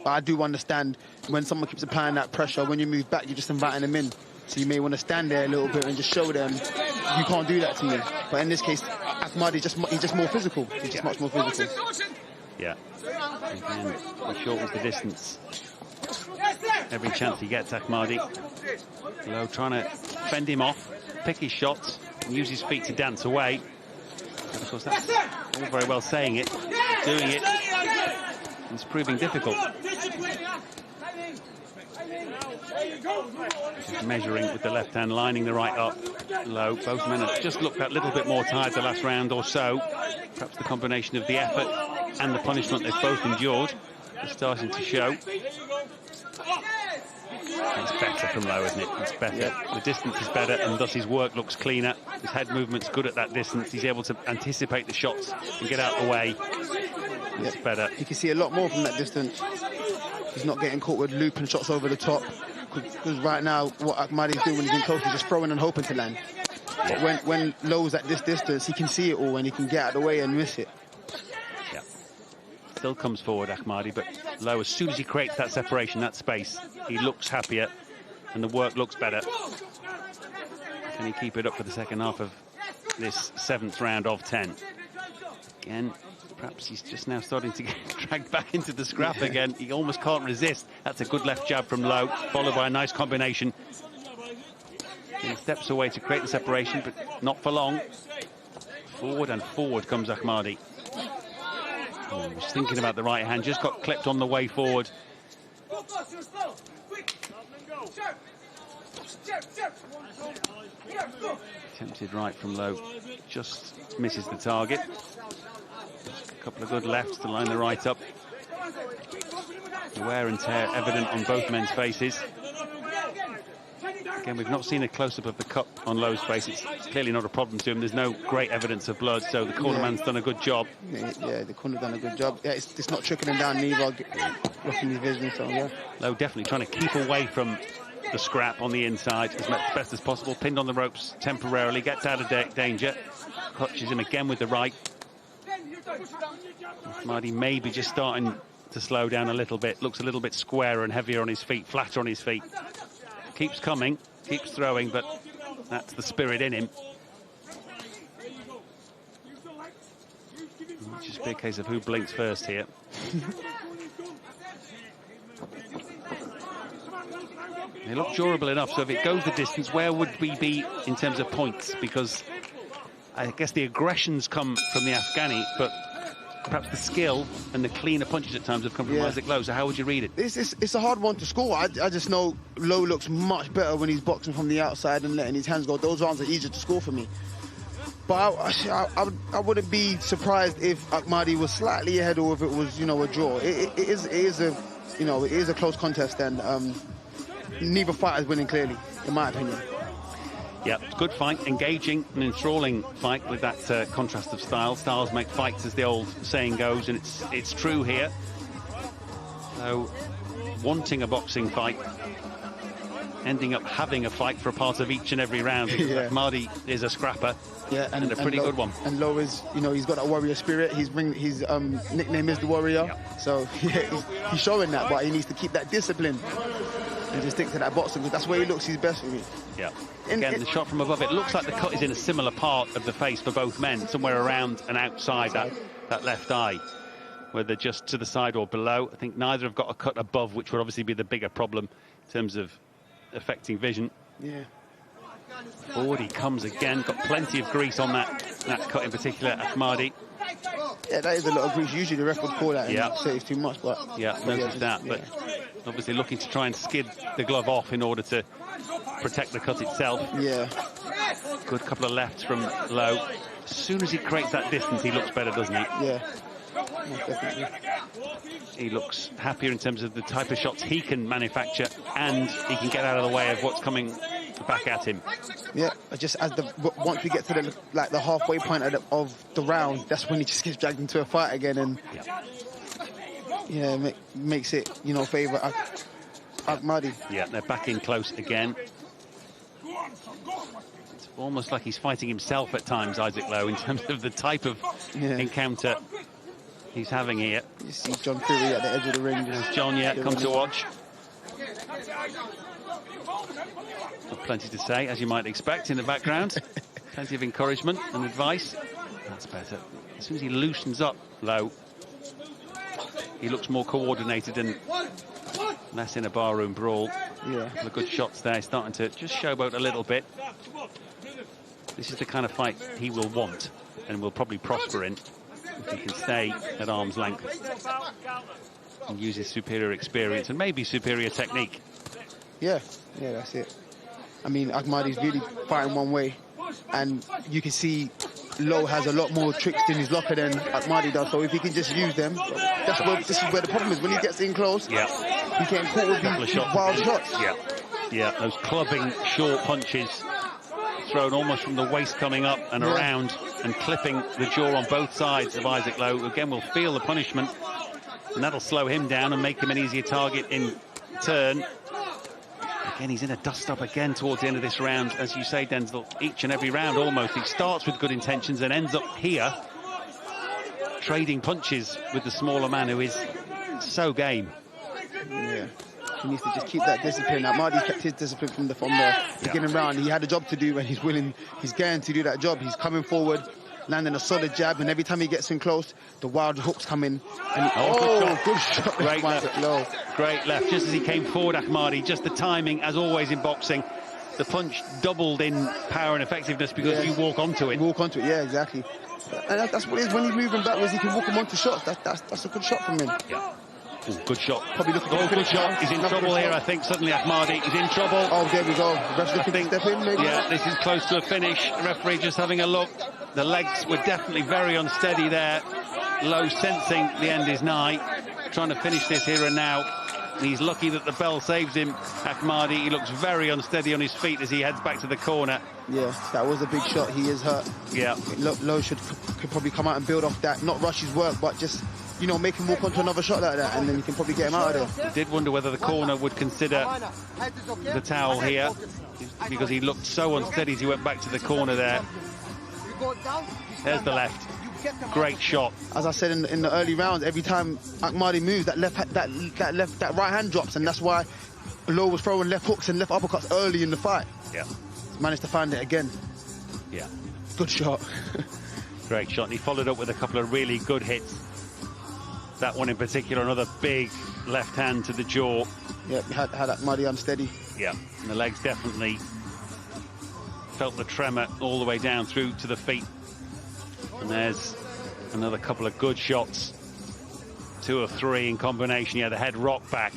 But I do understand when someone keeps applying that pressure, when you move back, you're just inviting them in. So you may want to stand there a little bit and just show them you can't do that to me. But in this case, Ahmadi, he's just more physical. He's just much more physical. Yeah. Again, he shortens the distance. Every chance he gets, Ahmadi. Lowe trying to fend him off, pick his shots, and use his feet to dance away. And of course, that's all very well saying it, doing it, it's proving difficult. Just measuring with the left hand, lining the right up. Lowe, both men have just looked that little bit more tired the last round or so. Perhaps the combination of the effort and the punishment they've both endured is starting to show. It's better from Lowe, isn't it? It's better. Yeah. The distance is better, and thus his work looks cleaner. His head movement's good at that distance. He's able to anticipate the shots and get out of the way. It's better. You can see a lot more from that distance. He's not getting caught with looping shots over the top. Because right now, what Ahmadi's doing when he's in close is just throwing and hoping to land. Yeah. But when Lowe's at this distance, he can see it all and he can get out of the way and miss it. Yeah. Still comes forward, Ahmadi, but Lowe, as soon as he creates that separation, that space, he looks happier and the work looks better. Can he keep it up for the second half of this 7th round of 10? Again, perhaps he's just now starting to get dragged back into the scrap again. He almost can't resist. That's a good left jab from Lowe, followed by a nice combination. He steps away to create the separation, but not for long. Forward and forward comes Ahmadi. Oh, he was thinking about the right hand, just got clipped on the way forward. Attempted right from Lowe, just misses the target. A couple of good lefts to line the right up. The wear and tear evident on both men's faces. Again, we've not seen a close-up of the cut on Lowe's face. It's clearly not a problem to him. There's no great evidence of blood, so the cornerman's done a good job. Yeah, the corner's done a good job. Yeah, it's not trickling down neither, blocking his vision, so yeah. Lowe definitely trying to keep away from the scrap on the inside as best as possible. Pinned on the ropes temporarily, gets out of danger. Clutches him again with the right. Ahmadi maybe just starting to slow down a little bit. Looks a little bit squarer and heavier on his feet, flatter on his feet. Keeps coming, keeps throwing, but that's the spirit in him. It might just be a case of who blinks first here. They look durable enough, so if it goes the distance, where would we be in terms of points? Because I guess the aggressions come from the Afghani, but perhaps the skill and the cleaner punches at times have come from Isaac Lowe. So how would you read it? It's a hard one to score. I just know Lowe looks much better when he's boxing from the outside and letting his hands go. Those rounds are easier to score for me. But I wouldn't be surprised if Ahmadi was slightly ahead or if it was, you know, a draw. It is a close contest, and neither fighter is winning clearly, in my opinion. Yeah, good fight, engaging and enthralling fight with that contrast of style. Styles make fights, as the old saying goes, and it's true here. So, wanting a boxing fight, ending up having a fight for a part of each and every round. Ahmadi is a scrapper, and a pretty good one. And Lowe is, you know, he's got that warrior spirit. His nickname is the Warrior, so he's showing that, but he needs to keep that discipline and just stick to that boxing, because that's where he looks his best for me. Yeah. Again, the shot from above, it looks like the cut is in a similar part of the face for both men, somewhere around and outside that left eye, whether just to the side or below. I think neither have got a cut above, which would obviously be the bigger problem in terms of affecting vision. Yeah. Forward he comes again, got plenty of grease on that cut in particular, Ahmadi. Yeah, that is a lot of grease. Usually the ref would call that and say it's too much, but... Yeah, noticed that, but obviously looking to try and skid the glove off in order to protect the cut itself. Yeah. Good couple of lefts from Lowe. As soon as he creates that distance, he looks better, doesn't he? Yeah. Definitely. He looks happier in terms of the type of shots he can manufacture, and he can get out of the way of what's coming back at him. Yeah, just as once we get to the halfway point of the round, that's when he just gets dragged into a fight again, and makes it, you know, favour Ahmadi. Yeah, they're back in close again. It's almost like he's fighting himself at times, Isaac Lowe, in terms of the type of encounter he's having here. You see John Fury at the edge of the ring. There's John, come to watch. Got plenty to say, as you might expect, in the background. Plenty of encouragement and advice. That's better. As soon as he loosens up Lowe, he looks more coordinated and less in a barroom brawl. Yeah. A couple of good shots there, starting to just showboat a little bit. This is the kind of fight he will want and will probably prosper in if he can stay at arm's length and use his superior experience and maybe superior technique. Yeah, that's it. I mean, Ahmadi's really fighting one way, and you can see Lowe has a lot more tricks in his locker than Ahmadi does, so if he can just use them, this is where the problem is. When he gets in close, he getting caught with these wild shots. Yeah. Yeah, those clubbing short punches thrown almost from the waist coming up and around and clipping the jaw on both sides of Isaac Lowe. Again, will feel the punishment, and that'll slow him down and make him an easier target in turn. Again, he's in a dust-up again towards the end of this round. As you say, Denzel, each and every round almost, he starts with good intentions and ends up here trading punches with the smaller man who is so game. Yeah. He needs to just keep that discipline. Ahmadi kept his discipline from the beginning round. He had a job to do, and he's going to do that job. He's coming forward, landing a solid jab, and every time he gets in close, the wild hooks come in. And good shot. Great left. Great left. Just as he came forward, Ahmadi, just the timing, as always in boxing, the punch doubled in power and effectiveness because you walk onto it. Yeah, exactly. And that's what it is. When he's moving backwards, he can walk him onto shots. That's a good shot from him. Yeah. Ooh, good shot. Probably looking for a good shot. He's in trouble here, I think. Suddenly Ahmadi is in trouble. Oh, there we go. The referee looking to step in, maybe? Yeah, this is close to a finish. The referee just having a look. The legs were definitely very unsteady there. Lowe sensing the end is nigh. Trying to finish this here and now. He's lucky that the bell saves him. Ahmadi, he looks very unsteady on his feet as he heads back to the corner. Yeah, that was a big shot. He is hurt. Yeah. Lowe could probably come out and build off that. Not rush his work, but just, you know, make him walk onto another shot like that, and then you can probably get him out of there. I did wonder whether the corner would consider the towel here, because he looked so unsteady as he went back to the corner there. There's the left. Great shot. As I said in the early rounds, every time Ahmadi moves, that right hand drops, and that's why Lowe was throwing left hooks and left uppercuts early in the fight. Yeah. He's managed to find it again. Yeah. Good shot. Great shot. And he followed up with a couple of really good hits. That one in particular, another big left hand to the jaw. Yeah, had Ahmadi unsteady. Yeah, and the legs definitely felt the tremor all the way down through to the feet. And there's another couple of good shots. 2 or 3 in combination. Yeah, the head rocked back.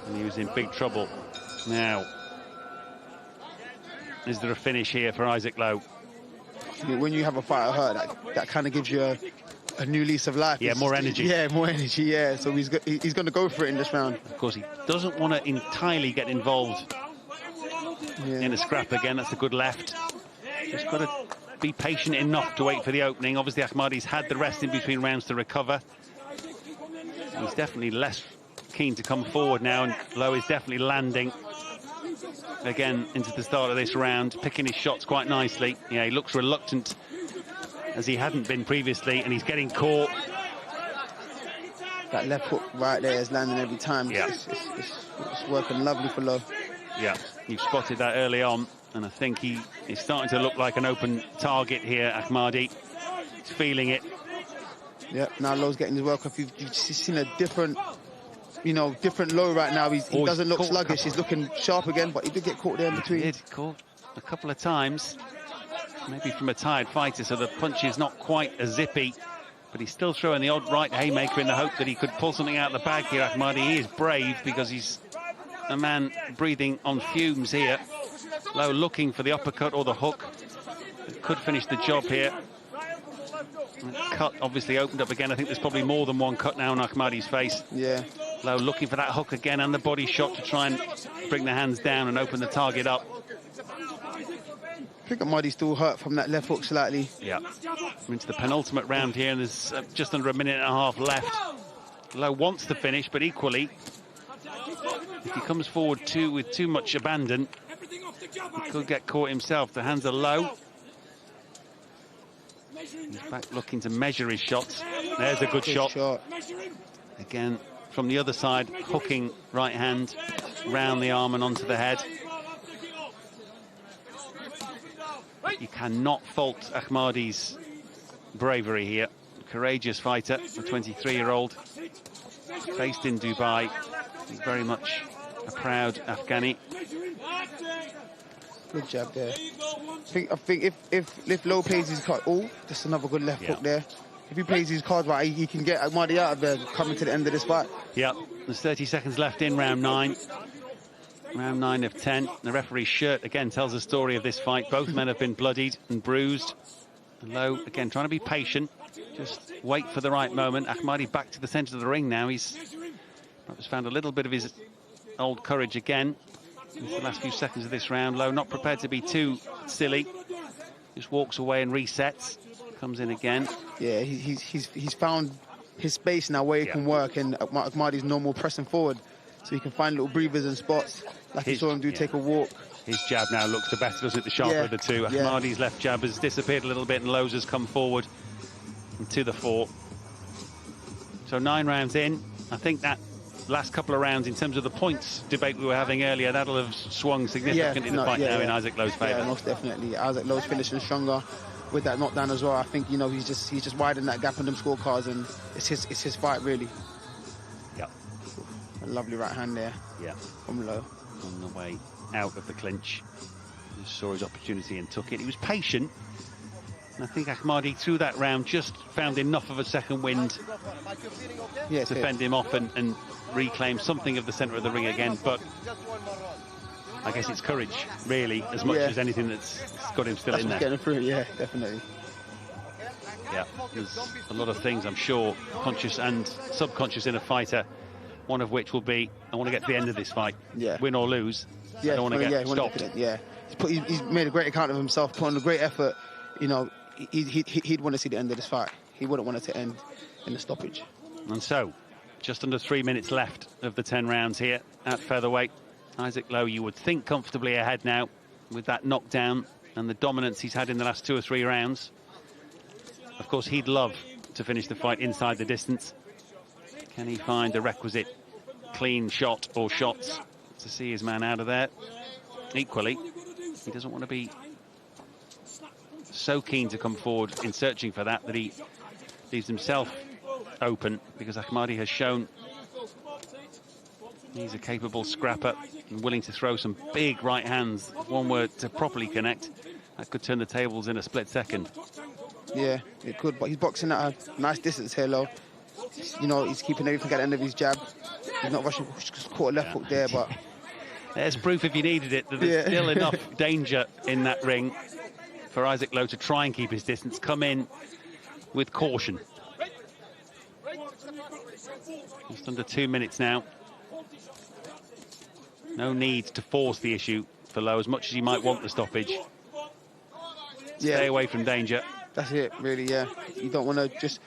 And he was in big trouble. Now, is there a finish here for Isaac Lowe? When you have a fighter hurt, that kind of gives you a new lease of life. Yeah, more energy. Yeah, more energy, yeah. So he's going to go for it in this round. Of course, he doesn't want to entirely get involved in a scrap again. That's a good left. Just got to be patient enough to wait for the opening. Obviously, Ahmadi's had the rest in between rounds to recover. He's definitely less keen to come forward now, and Lowe is definitely landing again into the start of this round, picking his shots quite nicely. Yeah, he looks reluctant, as he hadn't been previously, and he's getting caught. That left hook right there is landing every time. Yeah. It's working lovely for Lowe. Yeah, you've spotted that early on, and I think he is starting to look like an open target here, Ahmadi. He's feeling it. Yeah, now Lowe's getting his work off. You've seen a different, different Lowe right now. He doesn't look sluggish. He's looking sharp again, but he did get caught there in between. He did, caught a couple of times. Maybe from a tired fighter, so the punch is not quite as zippy, but he's still throwing the odd right haymaker in the hope that he could pull something out of the bag here. Ahmadi, he is brave because he's a man breathing on fumes here. Lowe looking for the uppercut or the hook. It could finish the job here. Cut obviously opened up again. I think there's probably more than one cut now on Ahmadi's face. Yeah. Lowe looking for that hook again and the body shot to try and bring the hands down and open the target up. I think Ahmadi's still hurt from that left hook slightly. Yeah. We're into the penultimate round here, and there's just under a minute and a half left. Lowe wants to finish, but equally, if he comes forward with too much abandon, he could get caught himself. The hands are low. He's back looking to measure his shots. There's a good shot. Again, from the other side, hooking right hand round the arm and onto the head. You cannot fault Ahmadi's bravery here. Courageous fighter, a 23-year-old, based in Dubai. He's very much a proud Afghani. Good jab there. I think if Lowe plays his card, that's another good left hook there. If he plays his cards right, he can get Ahmadi out of there coming to the end of this fight. Yeah, there's 30 seconds left in round 9. Round 9 of 10. The referee's shirt again tells a story of this fight. Both men have been bloodied and bruised. And Lowe again trying to be patient, just wait for the right moment. Ahmadi back to the centre of the ring now. He's perhaps found a little bit of his old courage again. In the last few seconds of this round, Lowe not prepared to be too silly. Just walks away and resets. Comes in again. Yeah, he's found his space now where he can work, and Ahmadi's no more pressing forward, so he can find little breathers and spots like you saw him do. Take a walk. His jab now looks the better, doesn't it? The sharper of the two. Ahmadi's left jab has disappeared a little bit, and Lowe's has come forward to the fore. So 9 rounds in. I think that last couple of rounds, in terms of the points debate we were having earlier, that'll have swung significantly in the fight now in Isaac Lowe's favour. Yeah, most definitely. Isaac Lowe's finishing stronger with that knockdown as well. I think, you know, he's just widening that gap on them scorecards, and it's his fight really. Yep. A lovely right hand there. Yeah. From Lowe. On the way out of the clinch. He saw his opportunity and took it. He was patient. And I think Ahmadi, through that round, just found enough of a second wind to fend him off and reclaim something of the centre of the ring again. But I guess it's courage, really, as much as anything that's got him still in there. Getting through, yeah, definitely. Yeah, there's a lot of things, I'm sure, conscious and subconscious in a fighter, one of which will be, I want to get to the end of this fight, win or lose. I don't want to get stopped. He's made a great account of himself, put on a great effort. You know, he'd want to see the end of this fight. He wouldn't want it to end in a stoppage. And so, just under 3 minutes left of the 10 rounds here at featherweight. Isaac Lowe, you would think, comfortably ahead now with that knockdown and the dominance he's had in the last 2 or 3 rounds. Of course, he'd love to finish the fight inside the distance. Can he find the requisite clean shot or shots to see his man out of there? Equally, he doesn't want to be so keen to come forward in searching for that he leaves himself open, because Ahmadi has shown he's a capable scrapper and willing to throw some big right hands. One word to properly connect, that could turn the tables in a split second. Yeah, it could, but he's boxing at a nice distance here, Lowe. You know, he's keeping everything at the end of his jab. He's not rushing, just caught a left hook there, but... There's proof, if you needed it, that there's still enough danger in that ring for Isaac Lowe to try and keep his distance, come in with caution. Just under 2 minutes now. No need to force the issue for Lowe, as much as he might want the stoppage. Stay away from danger. That's it, really, You don't want to just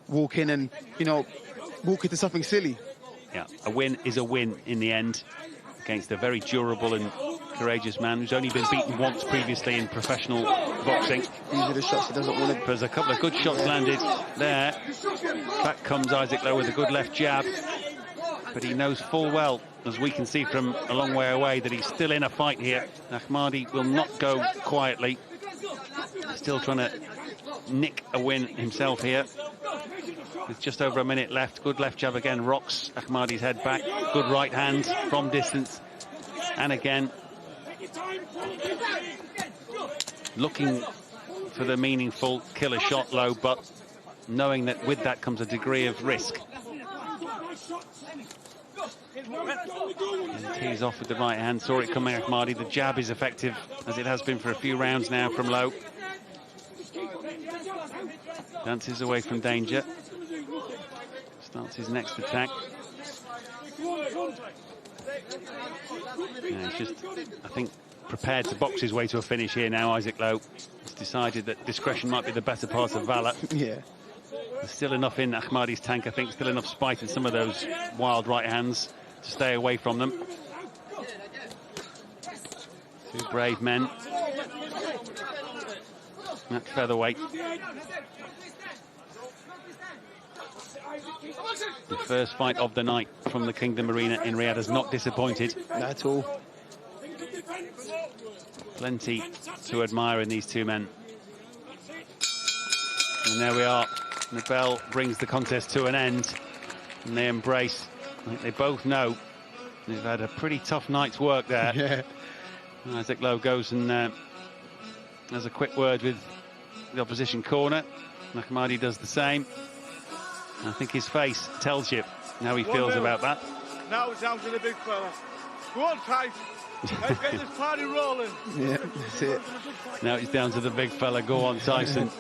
walk in and, you know, walk into something silly. Yeah, a win is a win in the end against a very durable and courageous man who's only been beaten once previously in professional boxing. These are the shots he doesn't want to... There's a couple of good shots landed there. Back comes Isaac Lowe with a good left jab. But he knows full well, as we can see from a long way away, that he's still in a fight here. Ahmadi will not go quietly. Still trying to nick a win himself here. With just over a minute left, good left jab again, rocks Ahmadi's head back. Good right hand from distance. And again, looking for the meaningful killer shot, Lowe, but knowing that with that comes a degree of risk. And tees off with the right hand, saw it coming, Ahmadi. The jab is effective, as it has been for a few rounds now from Lowe. Dances away from danger. Starts his next attack. Yeah, he's just, I think, prepared to box his way to a finish here now, Isaac Lowe. He's decided that discretion might be the better part of valour. Yeah. There's still enough in Ahmadi's tank, I think, still enough spite in some of those wild right hands to stay away from them. Two brave men at featherweight. The first fight of the night from the Kingdom Arena in Riyadh has not disappointed. Not at all. Plenty to admire in these two men. And there we are. The bell brings the contest to an end. And they embrace. I think they both know they've had a pretty tough night's work there. Yeah. Isaac Lowe goes and has a quick word with the opposition corner. Ahmadi does the same. I think his face tells you how he feels about that. Now it's down to the big fella. Go on, Tyson. Let's get this party rolling. Yeah, that's it. Now it's down to the big fella. Go on, Tyson.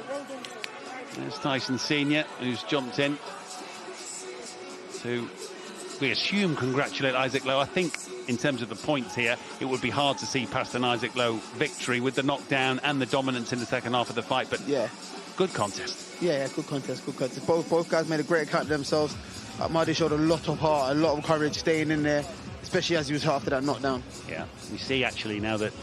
There's Tyson Senior, who's jumped in to, we assume, congratulate Isaac Lowe. I think in terms of the points here, it would be hard to see past an Isaac Lowe victory with the knockdown and the dominance in the second half of the fight. But yeah, good contest. Yeah, good contest. Both guys made a great account of themselves. Ahmadi showed a lot of heart, a lot of courage staying in there, especially as he was hurt after that knockdown. Yeah, we see actually now that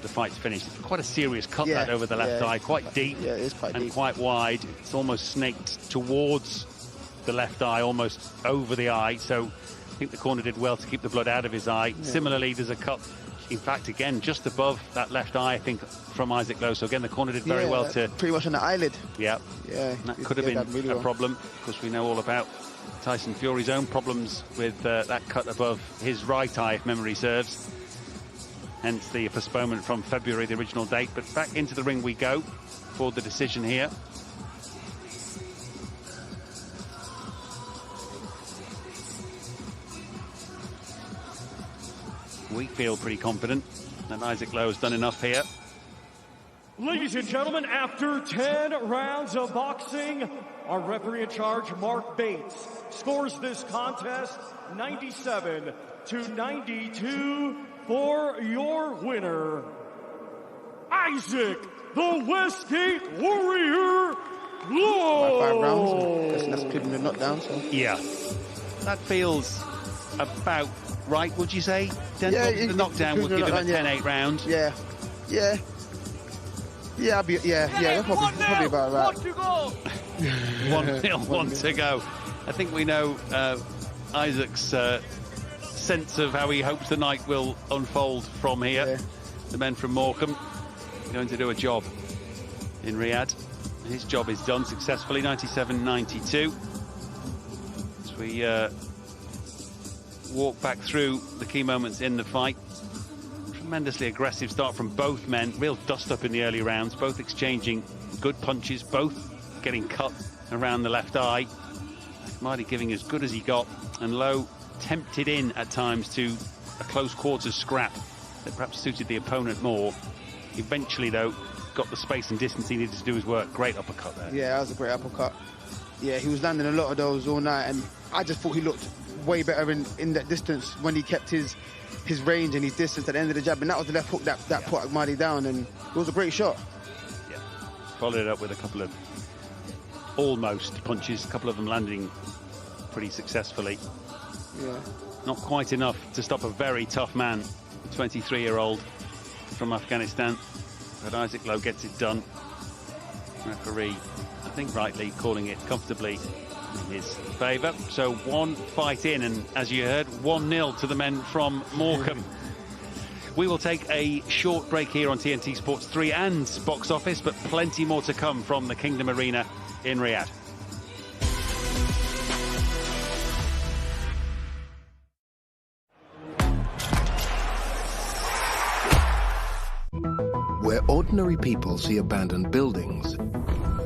the fight's finished, quite a serious cut that over the left eye, quite deep. Yeah, it is quite deep. And quite wide. It's almost snaked towards the left eye, almost over the eye. So I think the corner did well to keep the blood out of his eye. Yeah. Similarly, there's a cut, in fact, again, just above that left eye, I think, from Isaac Lowe. So again, the corner did very well to... pretty much on the eyelid. Yeah. Yeah. And that could have been really a problem. Of course, we know all about Tyson Fury's own problems with that cut above his right eye, if memory serves. Hence the postponement from February, the original date. But back into the ring we go for the decision here. We feel pretty confident that Isaac Lowe has done enough here. Ladies and gentlemen, after 10 rounds of boxing, our referee in charge, Mark Bates, scores this contest 97-92 for your winner, Isaac the Westgate Warrior Lowe. 5 rounds, that's including the knockdown. So. Yeah, that feels about right, would you say? The knockdown would give him a 10-8 round. Yeah, that's probably about right. 1-0, 1 to go. I think we know Isaac's sense of how he hopes the night will unfold from here. Yeah. The men from Morecambe are going to do a job in Riyadh. His job is done successfully, 97-92. As we walk back through the key moments in the fight. Tremendously aggressive start from both men. Real dust-up in the early rounds. Both exchanging good punches. Both getting cut around the left eye. Ahmadi giving as good as he got. And Lowe tempted in at times to a close quarters scrap that perhaps suited the opponent more. Eventually, though, got the space and distance he needed to do his work. Great uppercut there. Yeah, that was a great uppercut. Yeah, he was landing a lot of those all night. And I just thought he looked way better in that distance when he kept his range and his distance at the end of the jab, and that was the left hook that put Ahmadi down, and it was a great shot. Yeah, followed it up with a couple of almost punches, a couple of them landing pretty successfully. Yeah, not quite enough to stop a very tough man, a 23-year-old from Afghanistan, but Isaac Lowe gets it done. Referee, I think rightly, calling it comfortably in his favour. So one fight in, and as you heard, 1-0 to the men from Morecambe. We will take a short break here on TNT Sports 3 and Box Office, but plenty more to come from the Kingdom Arena in Riyadh. Where ordinary people see abandoned buildings,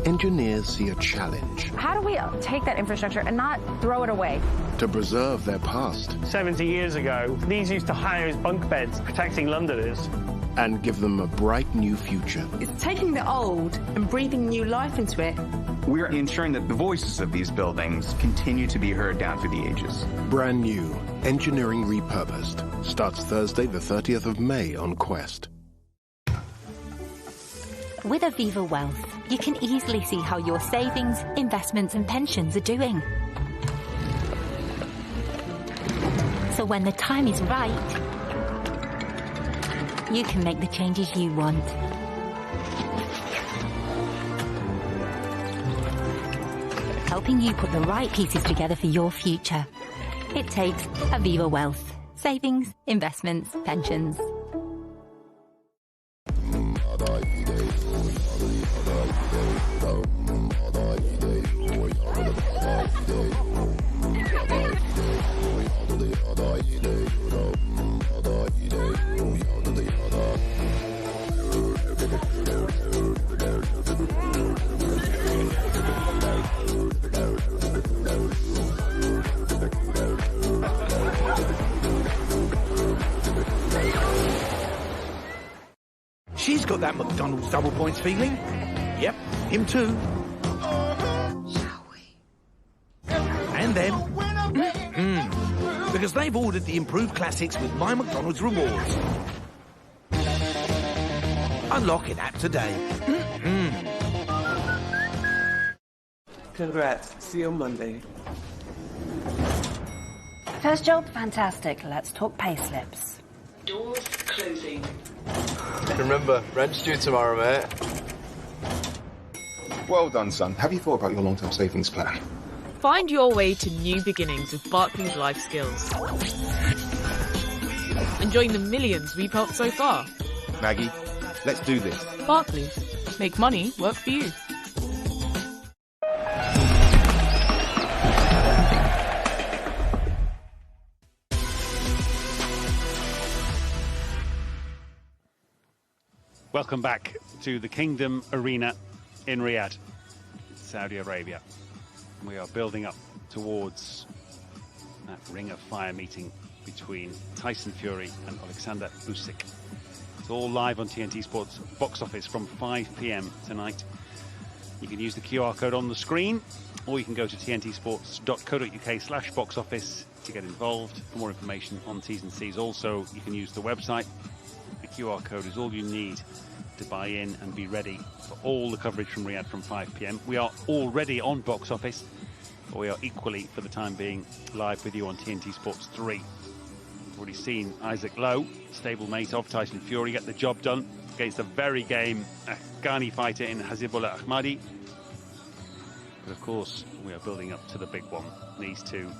engineers see a challenge. How do we take that infrastructure and not throw it away? To preserve their past. 70 years ago, these used to hire as bunk beds, protecting Londoners. And give them a bright new future. It's taking the old and breathing new life into it. We're ensuring that the voices of these buildings continue to be heard down through the ages. Brand new, Engineering Repurposed. Starts Thursday the 30th of May on Quest. With Aviva Wealth, you can easily see how your savings, investments and pensions are doing. So when the time is right, you can make the changes you want. Helping you put the right pieces together for your future. It takes Aviva Wealth. Savings, investments, pensions. She's got that McDonald's double points feeling. Yep, him too. Shall we? And then, because they've ordered the improved classics with My McDonald's Rewards. Unlock in app today. Congrats. See you on Monday. First job, fantastic. Let's talk pay slips. Doors closing. Remember, rent's due tomorrow, mate. Well done, son. Have you thought about your long-term savings plan? Find your way to new beginnings with Barclays Life Skills. And join the millions we've helped so far. Maggie, let's do this. Barclays. Make money work for you. Welcome back to the Kingdom Arena in Riyadh, Saudi Arabia. We are building up towards that Ring of Fire meeting between Tyson Fury and Oleksandr Usyk. It's all live on TNT Sports box office from 5 p.m. tonight. You can use the QR code on the screen, or you can go to tntsports.co.uk/box office to get involved. For more information on T's and C's, also you can use the website. The QR code is all you need to buy in and be ready for all the coverage from Riyadh from 5 p.m. We are already on box office, but we are equally, for the time being, live with you on TNT Sports 3. We've already seen Isaac Lowe, stablemate of Tyson Fury, get the job done against a very game Afghani fighter in Hazibullah Ahmadi. But of course, we are building up to the big one. These two,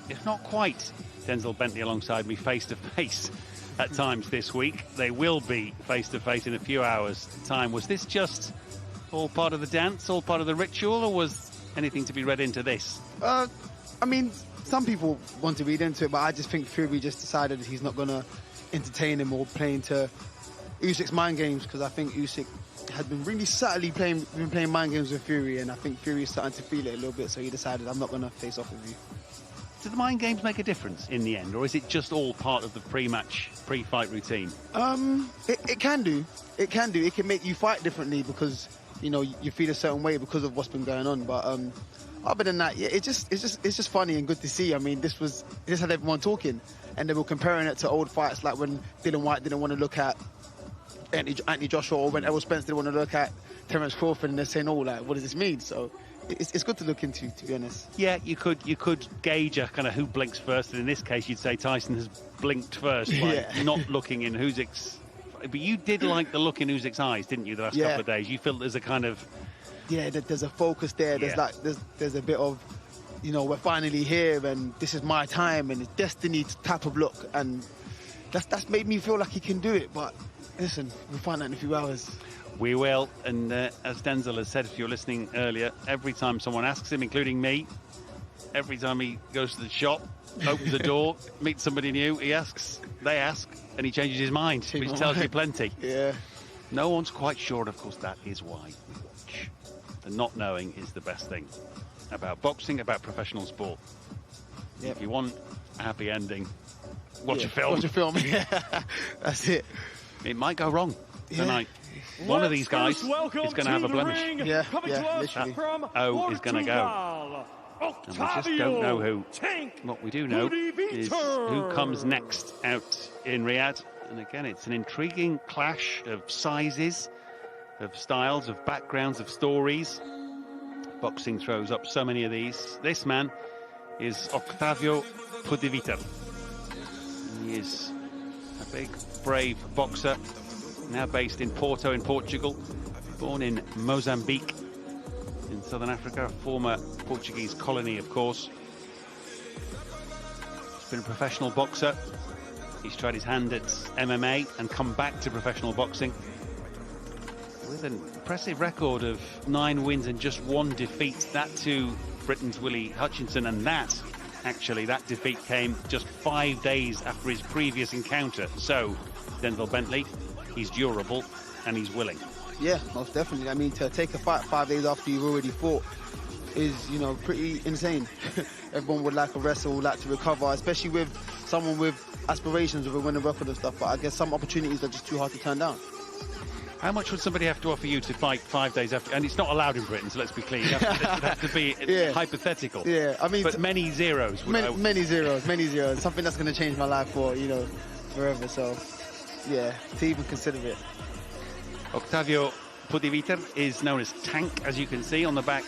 if not quite Denzel Bentley alongside me face to face at times this week. They will be face to face in a few hours' time. Was this just all part of the dance, all part of the ritual, or was anything to be read into this? I mean, some people want to read into it, but I just think Fury just decided he's not going to entertain him or play into Usyk's mind games, because I think Usyk had been really subtly playing mind games with Fury, and I think Fury is starting to feel it a little bit, so he decided, I'm not going to face off with you. Do the mind games make a difference in the end, or is it just all part of the pre-match, pre-fight routine? It can do. It can do. It can make you fight differently because, you know, you feel a certain way because of what's been going on. But other than that, yeah, it's just funny and good to see. I mean, this had everyone talking, and they were comparing it to old fights, like when Dylan White didn't want to look at Anthony Joshua, or when Errol Spence didn't want to look at Terence Crawford, and they're saying, "Oh, like, what does this mean?" So it's good to look into, to be honest. Yeah, you could gauge a kind of who blinks first, and in this case, you'd say Tyson has blinked first, not looking in Usyk's. But you did like the look in Usyk's eyes, didn't you? The last couple of days, you feel there's a kind of there's a focus there. There's there's a bit of, you know, we're finally here, and this is my time, and it's destiny type of look, and that's made me feel like he can do it. But listen, we'll find out in a few hours. We will, and as Denzel has said, if you're listening earlier, every time someone asks him, including me, every time he goes to the shop, opens the door, meets somebody new, they ask, and he changes his mind, which tells you plenty. Yeah. No one's quite sure, of course, that is why we watch. The not knowing is the best thing about boxing, about professional sport. Yep. If you want a happy ending, watch a film. Watch a film, yeah. That's it. It might go wrong tonight. One of these guys is going to have a blemish. Literally. O is going to go. And we just don't know who. What we do know is who comes next out in Riyadh. And again, it's an intriguing clash of sizes, of styles, of backgrounds, of stories. Boxing throws up so many of these. This man is Octavio Pudivtr. He is a big, brave boxer, now based in Porto in Portugal, born in Mozambique in southern Africa, a former Portuguese colony, of course. He's been a professional boxer. He's tried his hand at MMA and come back to professional boxing with an impressive record of 9 wins and just 1 defeat, that to Britain's Willie Hutchinson, and that defeat came just 5 days after his previous encounter. So Denzel Bentley, he's durable and he's willing. Yeah, most definitely. I mean, to take a fight 5 days after you've already fought is, you know, pretty insane. Everyone would like a wrestle, would like to recover, especially with someone with aspirations of a winning record and stuff, but I guess some opportunities are just too hard to turn down. How much would somebody have to offer you to fight 5 days after? And it's not allowed in Britain, so let's be clear. It would have to be hypothetical. Yeah, I mean, but many zeros. Many zeros. Something that's going to change my life for, forever. So, yeah, to even consider it. Octavio Pudivtr is known as Tank, as you can see on the back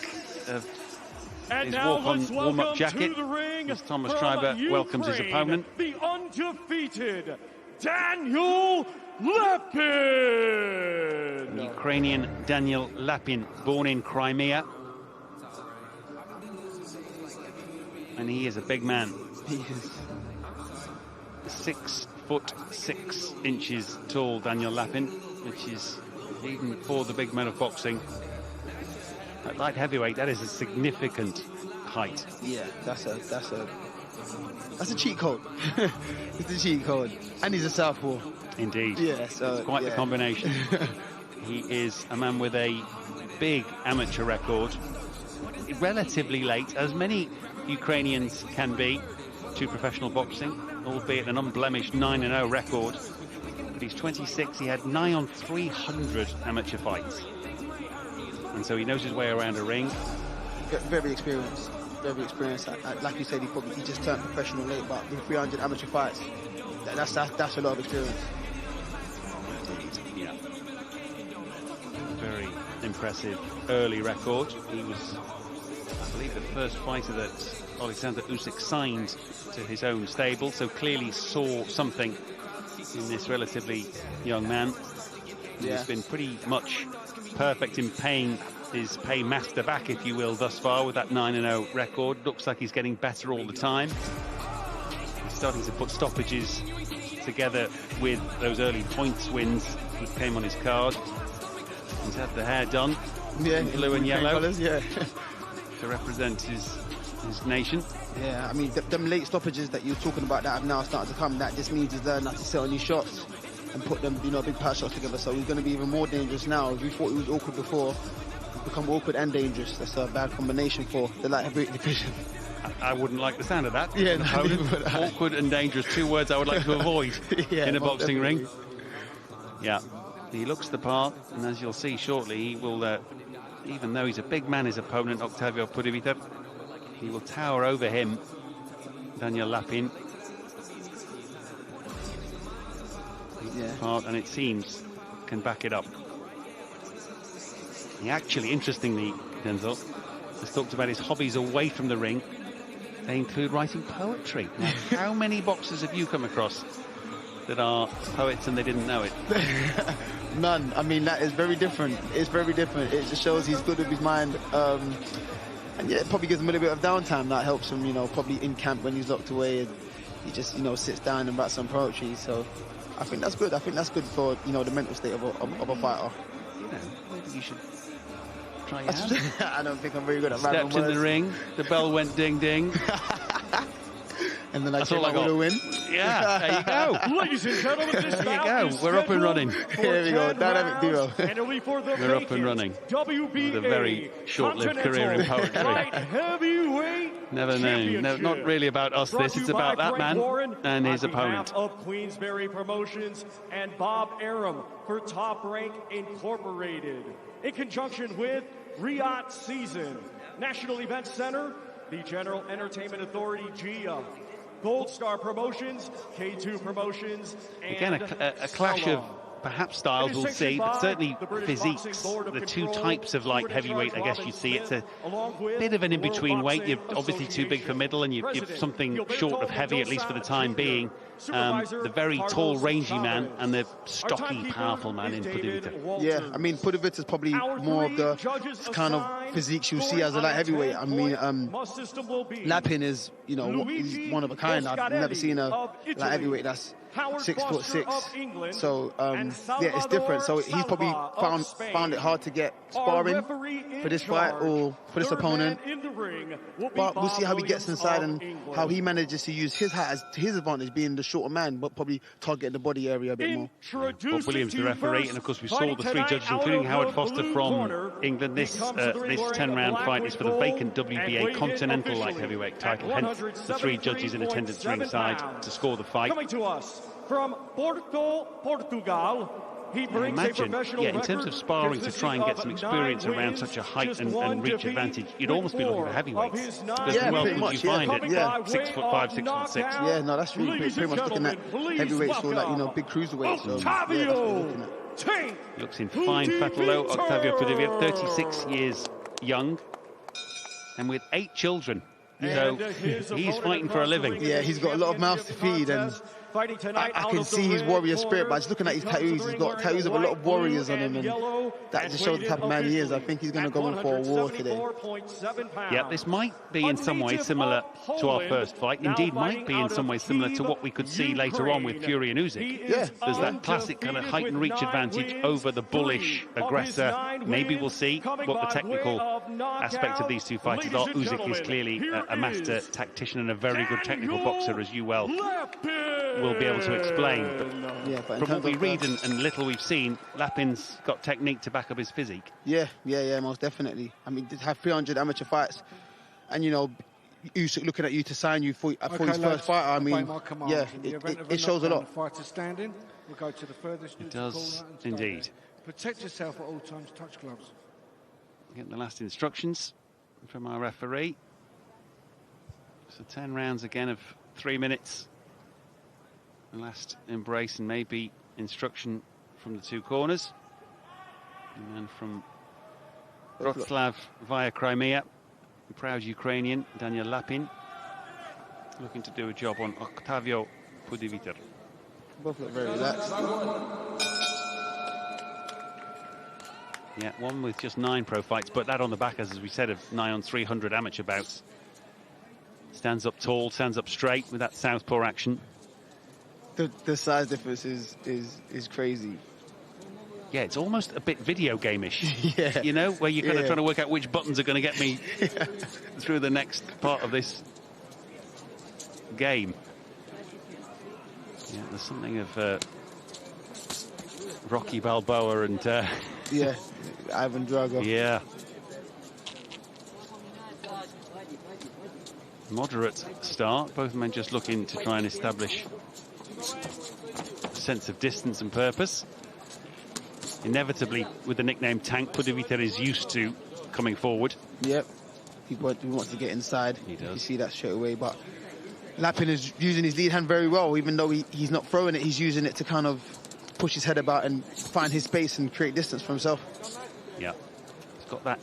of his walk-on warm-up jacket. As Thomas Schreiber welcomes his opponent. The undefeated Daniel Lapin! The Ukrainian Daniel Lapin, born in Crimea. And he is a big man. He is 6'6" tall, Daniel Lapin, which is, even for the big men of boxing, at light heavyweight, that is a significant height. Yeah, that's a cheat code. It's a cheat code. And he's a southpaw. Indeed. Yeah, so it's quite the combination. He is a man with a big amateur record, relatively late, as many Ukrainians can be, to professional boxing, albeit an unblemished 9-0 record. But he's 26, he had nigh on 300 amateur fights. And so he knows his way around a ring. Very experienced. Very experienced. Like you said, he just turned professional late, but with 300 amateur fights, that's a lot of experience. Yeah. Very impressive early record. He was, I believe, the first fighter that Oleksandr Usyk signed to his own stable, so clearly saw something in this relatively young man. He's been pretty much perfect in paying his paymaster back, if you will, thus far with that 9-0 record. Looks like he's getting better all the time. He's starting to put stoppages together with those early points wins that came on his card. He's had the hair done in blue and yellow colours, to represent his nation. Yeah, I mean, them late stoppages that you're talking about that have now started to come, that just means he's learned how to sit on his shots and put them, big power shots together. So he's going to be even more dangerous now. We thought he was awkward before. He's become awkward and dangerous. That's a bad combination for the light heavyweight division. I wouldn't like the sound of that. Yeah, awkward and dangerous, two words I would like to avoid in a boxing ring. Yeah, he looks the part, and as you'll see shortly, he will, even though he's a big man, his opponent, Octavio Pudivtr, he will tower over him, Daniel Lapin. Part, and it seems can back it up. He actually, interestingly, Denzel has talked about his hobbies away from the ring. They include writing poetry. Now, how many boxers have you come across that are poets and they didn't know it? None. I mean, that is very different. It's very different. It just shows he's good with his mind. And yeah, it probably gives him a little bit of downtime. That helps him, probably in camp when he's locked away. And he just, sits down and writes some poetry. So I think that's good. I think that's good for, the mental state of a fighter. Maybe you should try your hand. I don't think I'm very good at Stepped in the ring, the bell went ding ding. And then I came out with a win. Yeah, there you go. Ladies and gentlemen, this there you go. We're up and running. Here we go. Dynamic duo. We're up and running. With a very short-lived career in poetry. Never known. No, not really about us, this. It's about that man and his opponent. Of Queensberry Promotions and Bob Arum for Top Rank Incorporated. In conjunction with Riyadh Season, National Event Center, the General Entertainment Authority, GIA, Gold Star Promotions, K2 Promotions, and again, a clash of perhaps styles we'll see, but certainly physiques. The two types of light heavyweight, I guess you'd see. It's a bit of an in-between weight. You're obviously too big for middle, and you're something short of heavy, at least for the time being. The very tall, rangy man, and the stocky, powerful man in Pudivtr. Yeah, I mean, Pudivtr is probably more of the kind of physiques you'll see as a light heavyweight. I mean, Lapin is, he's one of a kind. I've never seen a light heavyweight that's 6'6". So yeah, it's different. So he's probably found it hard to get sparring for this fight or for this opponent. But we'll see how he gets inside and how he manages to use his height as to his advantage, being the shorter man, but probly targeting the body area a bit more. Bob Williams, the referee, and of course we saw the three judges, including Howard Foster from England. This 10-round fight is for the vacant WBA Continental Light Heavyweight title. Hence the three judges in attendance ringside to score the fight. Coming to us from Porto, Portugal, He brings a professional in terms of sparring to try and get some experience around such a height and reach advantage, you'd almost be looking for heavyweights. Yeah, pretty much. You find it, yeah. 6'5", 6'6". Yeah, no, that's really pretty much looking at heavyweights or like, big cruiserweights. So, yeah, looks in fine fettle, Octavio Pudivtr, 36 years young, and with 8 children. So he's fighting for a living. Yeah, he's got a lot of mouths to feed, and I can see his warrior spirit. But just looking at his tattoos, he's got tattoos of a lot of warriors on him, and that just shows the type of man he is. I think he's going to go in for a war today. Yeah, this might be in some ways similar to our first fight. Indeed, might be in some ways similar to what we could see later on with Fury and Usyk. Yeah. There's that classic kind of height and reach advantage over the bullish aggressor. Maybe we'll see what the technical aspects of these two fighters are. Usyk is clearly a master tactician and a very good technical boxer, as you well will be able to explain. But from what we read and little we've seen, Lapin's got technique to back up his physique. Yeah, most definitely. I mean, to have 300 amateur fights, and Usyk looking at you to sign you for his first fight. I mean, yeah, it shows a lot. We'll go to the furthest. It does indeed. Protect yourself at all times. Touch gloves. Get the last instructions from our referee. So 10 rounds again of 3 minutes. The last embrace and maybe instruction from the two corners. And then from Wroclaw via Crimea, the proud Ukrainian Daniel Lapin, looking to do a job on Octavio Pudivtr. Both look very relaxed. Yeah, one with just 9 pro fights, but that on the back, as we said, of nigh on 300 amateur bouts. Stands up tall, stands up straight with that southpaw action. The size difference is crazy. Yeah, it's almost a bit video game-ish. Yeah. Where you're kind of trying to work out which buttons are going to get me through the next part of this game. Yeah, there's something of Rocky Balboa and... yeah, Ivan Drago. Yeah. Moderate start. Both men just looking to try and establish a sense of distance and purpose. Inevitably, with the nickname Tank, Pudivtr is used to coming forward. Yep. He wants to get inside. He does. You see that straight away. But Lapin is using his lead hand very well. Even though he's not throwing it, he's using it to kind of push his head about and find his space and create distance for himself. Yeah. He's got that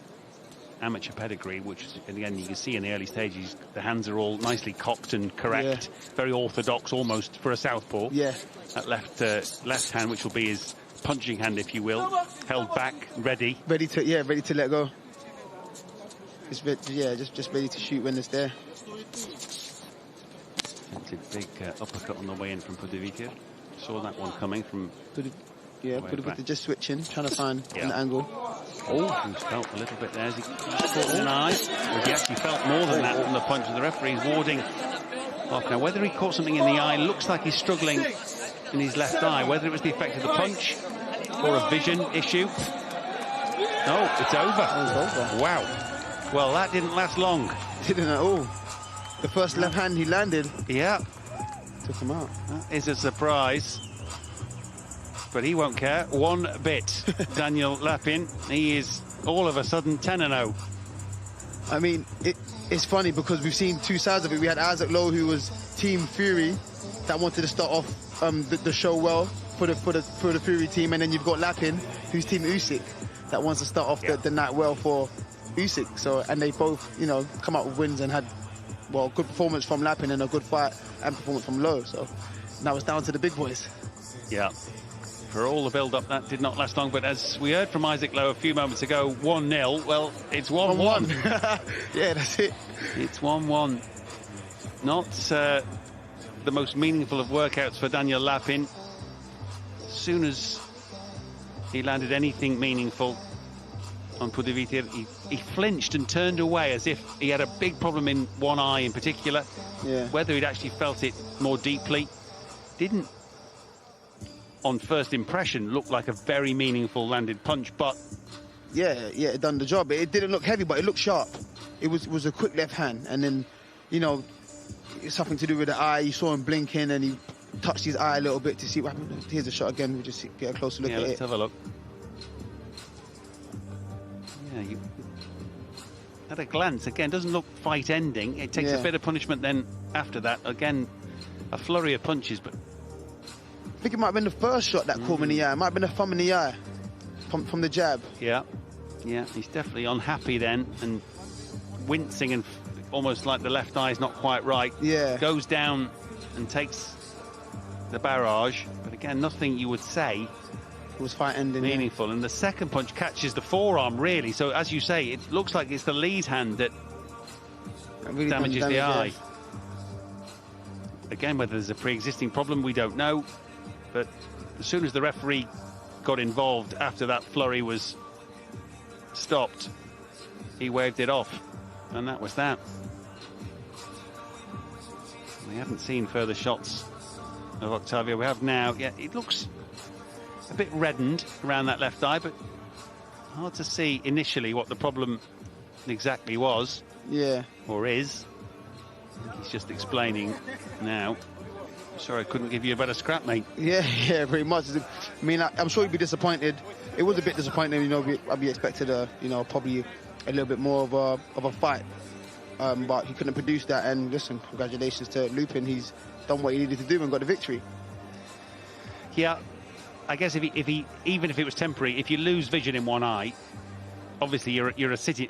amateur pedigree, which, again, you can see in the early stages, the hands are all nicely cocked and correct. Yeah. Very orthodox, almost, for a southpaw. Yeah. That left hand, which will be his punching hand, if you will, held back, ready. Ready to let go. Just ready to shoot when it's there. Big uppercut on the way in from Pudivtr. Saw that one coming from... Pudivtr just switching, trying to find an angle. Oh, he's felt a little bit there. As he caught in an eye. Or he actually felt more than that from the punch of the referee. He's warding off. Now, whether he caught something in the eye, looks like he's struggling in his left eye. Whether it was the effect of the punch or a vision issue. No, it's over. Wow. Well, that didn't last long. Didn't at all. The first left hand he landed. Yeah. Took him out. That is a surprise. But he won't care one bit. Daniel Lapin, he is all of a sudden 10-0. I mean, it's funny because we've seen two sides of it. We had Isaac Lowe, who was Team Fury, that wanted to start off the show well for the Fury team, and then you've got Lapin, who's Team Usyk, that wants to start off the night well for Usyk. So, and they both, come out with wins and had, good performance from Lapin and a good fight and performance from Lowe. So now it's down to the big boys. Yeah. For all the build-up, that did not last long. But as we heard from Isaac Lowe a few moments ago, 1-0. Well, it's 1-1. Yeah, that's it. It's 1-1. Not the most meaningful of workouts for Daniel Lapin. As soon as he landed anything meaningful on Pudivtr, he flinched and turned away as if he had a big problem in one eye in particular. Yeah. Whether he'd actually felt it more deeply, didn't, on first impression, look like a very meaningful landed punch, but... Yeah, it done the job. It didn't look heavy, but it looked sharp. It was a quick left hand, and then, it's something to do with the eye. You saw him blinking, and he touched his eye a little bit to see what happened. Here's a shot again. We'll just get a closer look at it. Let's have a look. Yeah, you at a glance, again, doesn't look fight ending. It takes a bit of punishment then after that. Again, a flurry of punches, but I think it might have been the first shot that caught him in the eye. It might have been a thumb in the eye from the jab. Yeah, he's definitely unhappy then and wincing and almost like the left eye is not quite right. Yeah. Goes down and takes the barrage, but again, nothing you would say was fight ending meaningful. And the second punch catches the forearm, really. So as you say, it looks like it's the lead hand that really damages the eye. Again, whether there's a pre-existing problem, we don't know. But as soon as the referee got involved after that flurry was stopped, he waved it off, and that was that. We haven't seen further shots of Octavio. We have now. Yeah, it looks a bit reddened around that left eye, but hard to see initially what the problem exactly was. Yeah. Or is. I think he's just explaining now. Sorry, I couldn't give you a better scrap, mate. Yeah, pretty much. I mean, I'm sure you'd be disappointed. It was a bit disappointing, you know. I'd be expected probably a little bit more of a fight. But he couldn't produce that. And listen, congratulations to Lapin. He's done what he needed to do and got the victory. Yeah, I guess if he even if it was temporary, if you lose vision in one eye, obviously you're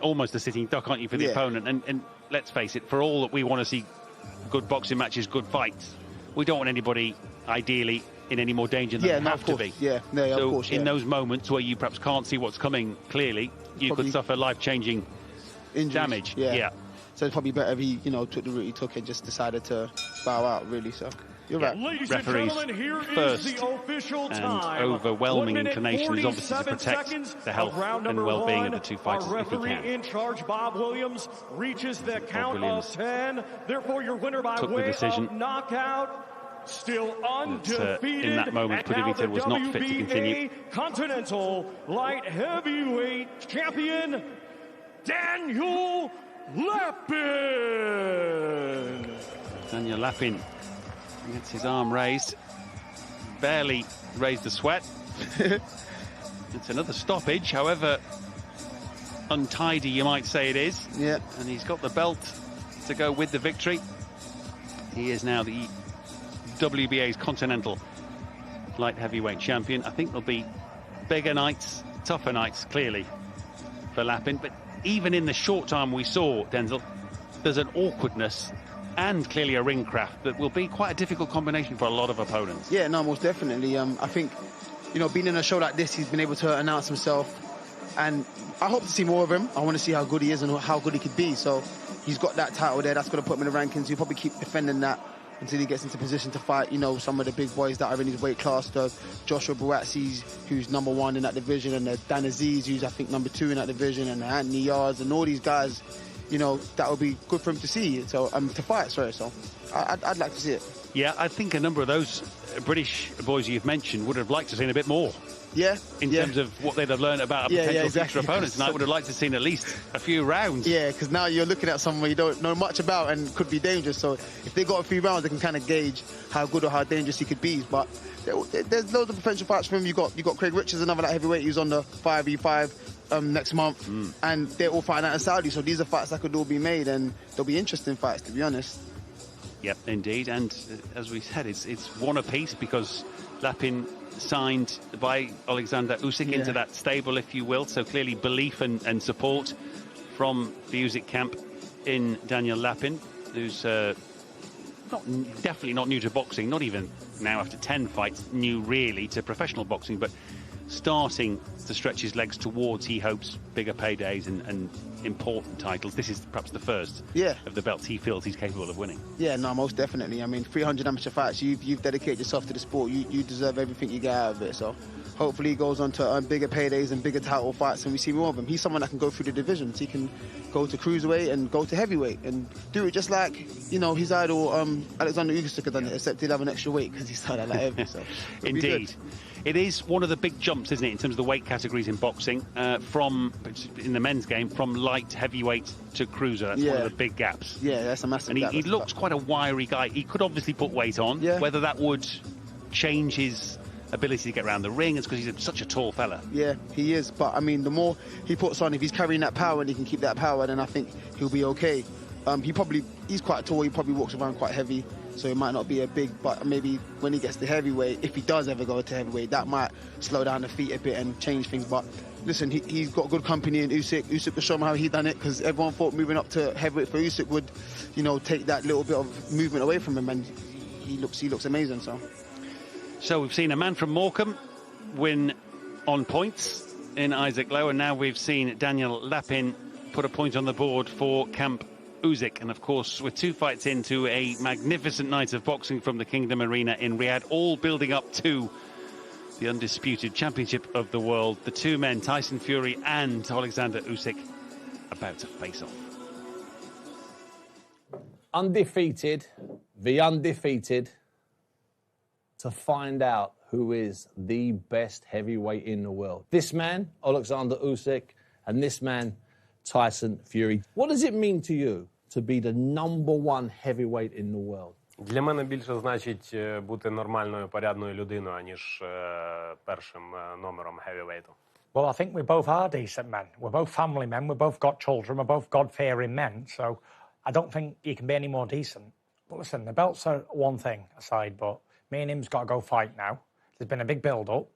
almost a sitting duck, aren't you, for the opponent? And let's face it, for all that we want to see good boxing matches, good fights, we don't want anybody, ideally, in any more danger than they have to be. Yeah, so of course. In those moments where you perhaps can't see what's coming clearly, you could suffer life-changing damage. Yeah. So it's probably better if he, took the route he took and just decided to bow out, really. So you're right. Ladies Referees and gentlemen, here first is the official and time. overwhelming 1 minute, inclination is obviously to protect the health and well-being of the two fighters Our if he referee can. in charge, Bob Williams, reaches the count of 10. Therefore, your winner by took the way decision. of knockout. Still undefeated. In that moment, Pudivtr was not fit to continue. Continental Light Heavyweight Champion, Daniel Lapin. Daniel Lapin gets his arm raised. Barely raised the sweat. It's another stoppage, however untidy you might say it is. Yeah. And he's got the belt to go with the victory. He is now the WBA's Continental Light Heavyweight Champion. I think there'll be bigger nights, tougher nights, clearly, for Lapin. But even in the short time we saw, Denzel, there's an awkwardness and clearly a ring craft that will be quite a difficult combination for a lot of opponents. Yeah, no, most definitely. I think, being in a show like this, he's been able to announce himself. And I hope to see more of him. I want to see how good he is and how good he could be. So he's got that title there. That's going to put him in the rankings. He'll probably keep defending that until he gets into position to fight, some of the big boys that are in his weight class, the Joshua Buatsis, who's #1 in that division, and the Dan Aziz, who's, I think, #2 in that division, and Anthony Yards, and all these guys, that would be good for him to see, to fight, sorry. So I'd like to see it. Yeah, I think a number of those British boys you've mentioned would have liked to have seen a bit more. Yeah. In terms of what they'd have learned about a potential exactly. future opponent. And I would have liked to have seen at least a few rounds. Yeah, because now you're looking at someone you don't know much about and could be dangerous. So if they got a few rounds, they can kind of gauge how good or how dangerous he could be. But there's loads of potential fights for him. You got Craig Richards, another light heavyweight, who's on the 5v5 next month. And they're all fighting out in Saudi. So these are fights that could all be made, and they'll be interesting fights, to be honest. Yep, indeed. And as we said, it's one apiece because Lapin signed by Oleksandr Usyk into that stable, if you will. So clearly belief and support from the Usyk camp in Daniel Lapin, who's definitely not new to boxing, not even now after 10 fights, new really to professional boxing, but starting to stretch his legs towards, he hopes, bigger paydays and important titles. This is perhaps the first of the belts he feels he's capable of winning. Yeah, no, most definitely. I mean, 300 amateur fights, you've dedicated yourself to the sport. You deserve everything you get out of it. So hopefully he goes on to earn bigger paydays and bigger title fights, and we see more of him. He's someone that can go through the divisions. He can go to cruiserweight and go to heavyweight and do it just like, his idol Oleksandr Usyk has done it, except he'll have an extra weight because he's done that like heavy. So indeed. It is one of the big jumps, isn't it, in terms of the weight categories in boxing, in the men's game, from light heavyweight to cruiser. That's one of the big gaps. Yeah, that's a massive gap. And he looks quite a wiry guy. He could obviously put weight on. Yeah. Whether that would change his ability to get around the ring, it's because he's such a tall fella. Yeah, he is. But, I mean, the more he puts on, if he's carrying that power and he can keep that power, then I think he'll be okay. He's quite tall. He probably walks around quite heavy. So it might not be a big, but maybe when he gets to heavyweight, if he does ever go to heavyweight, that might slow down the feet a bit and change things. But listen, he's got good company in Usyk. Usyk will show him how he done it, because everyone thought moving up to heavyweight for Usyk would, take that little bit of movement away from him, and he looks amazing. So we've seen a man from Morecambe win on points in Isaac Lowe, and now we've seen Daniel Lapin put a point on the board for Camp Usyk. And of course, we're 2 fights into a magnificent night of boxing from the Kingdom Arena in Riyadh, all building up to the Undisputed Championship of the World. The two men, Tyson Fury and Oleksandr Usyk, about to face off. Undefeated, the undefeated, to find out who is the best heavyweight in the world. This man, Oleksandr Usyk, and this man, Tyson Fury. What does it mean to you to be the #1 heavyweight in the world? Для мене більше значить бути нормальною, порядною людиною, аніж першим номером heavyweight. Well, I think we both are decent men. We're both family men. We've both got children. We're both God-fearing men. So I don't think you can be any more decent. But listen, the belts are one thing aside, but me and him's got to go fight now. There's been a big build-up,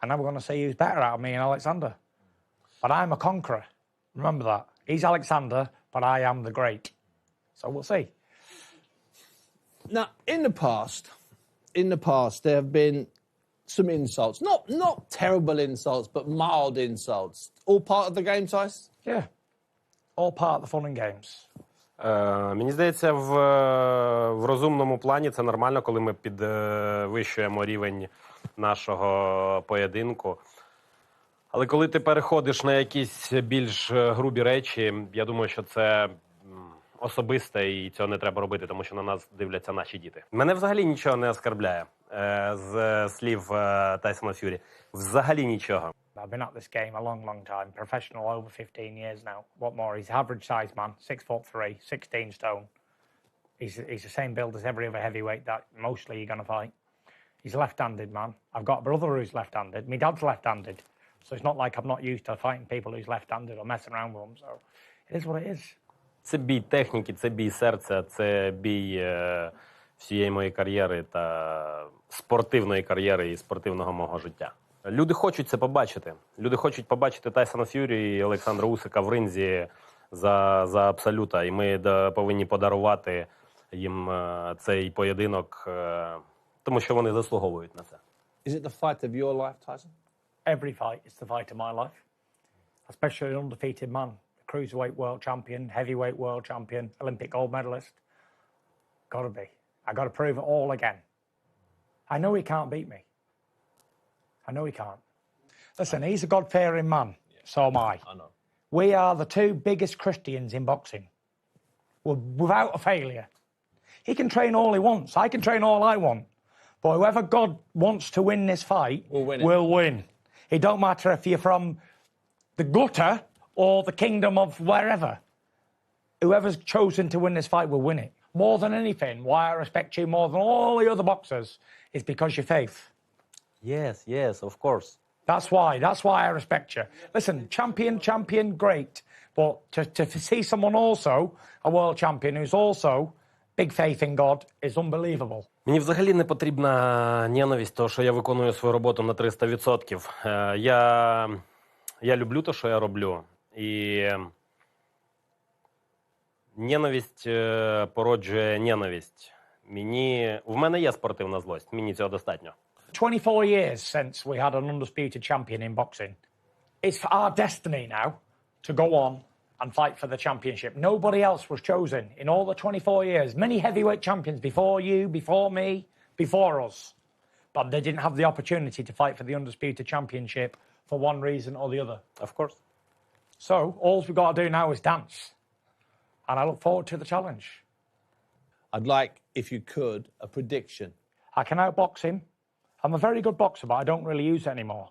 and now we're going to see who's better out of me and Oleksandr. But I'm a conqueror. Remember that. He's Alexander, but I am the great. So we'll see. Now, in the past, there have been some insults. Not terrible insults, but mild insults. All part of the game, Tyson? Yeah. All part of the fun and games. Мені здається, в розумному плані це нормально, коли ми підвищуємо рівень нашого поєдинку. Але коли ти переходиш на якісь більш грубі речі, я думаю, що це особисте і цього не треба робити, тому що на нас дивляться наші діти. Мене взагалі нічого не оскарбляє з слів Тайсона Ф'юрі. Взагалі нічого. I've been at this game a long, long time. Professional over 15 years now. What more? He's average size man, 6'3", 16 stone. He's the same build as every other heavyweight that mostly you're going to fight. He's a left-handed man. I've got a brother who's left-handed. My dad's left-handed. So it's not like I'm not used to fighting people who's left-handed or messing around with them. So it is what it is. Це бій техніки, це бій серця, це бій всієї моєї кар'єри та спортивної кар'єри і спортивного мого життя. Люди хочуть це побачити. Люди хочуть побачити Тайсона Ф'юрі і Олександра Усика в ринзі за абсолюта. І ми повинні подарувати їм цей поєдинок, тому що вони заслуговують на це. Is it the fight of your life, Tyson? Every fight is the fight of my life. Especially an undefeated man. Cruiserweight world champion, heavyweight world champion, Olympic gold medalist. Gotta be. I gotta prove it all again. I know he can't beat me. I know he can't. Listen, he's a God-fearing man. So am I. I know. We are the two biggest Christians in boxing. Without a failure. He can train all he wants. I can train all I want. But whoever God wants to win this fight will win. It don't matter if you're from the gutter or the kingdom of wherever. Whoever's chosen to win this fight will win it. More than anything, why I respect you more than all the other boxers is because your faith. Yes, of course. That's why I respect you. Listen, champion, great. But to see someone also, a world champion, who's also big faith in God, is unbelievable. Мені взагалі не потрібна ненависть, тому що я виконую свою роботу на 300%. Я люблю те, що я роблю. І ненависть породжує ненависть. В мене є спортивна злость, мені цього достатньо. 24 years since we had an undisputed champion in boxing. It's our destiny now to go on and fight for the championship. Nobody else was chosen in all the 24 years. Many heavyweight champions before you, before me, before us. But they didn't have the opportunity to fight for the undisputed championship for one reason or the other. Of course. So all we've got to do now is dance. And I look forward to the challenge. I'd like, if you could, a prediction. I can outbox him. I'm a very good boxer, but I don't really use it anymore.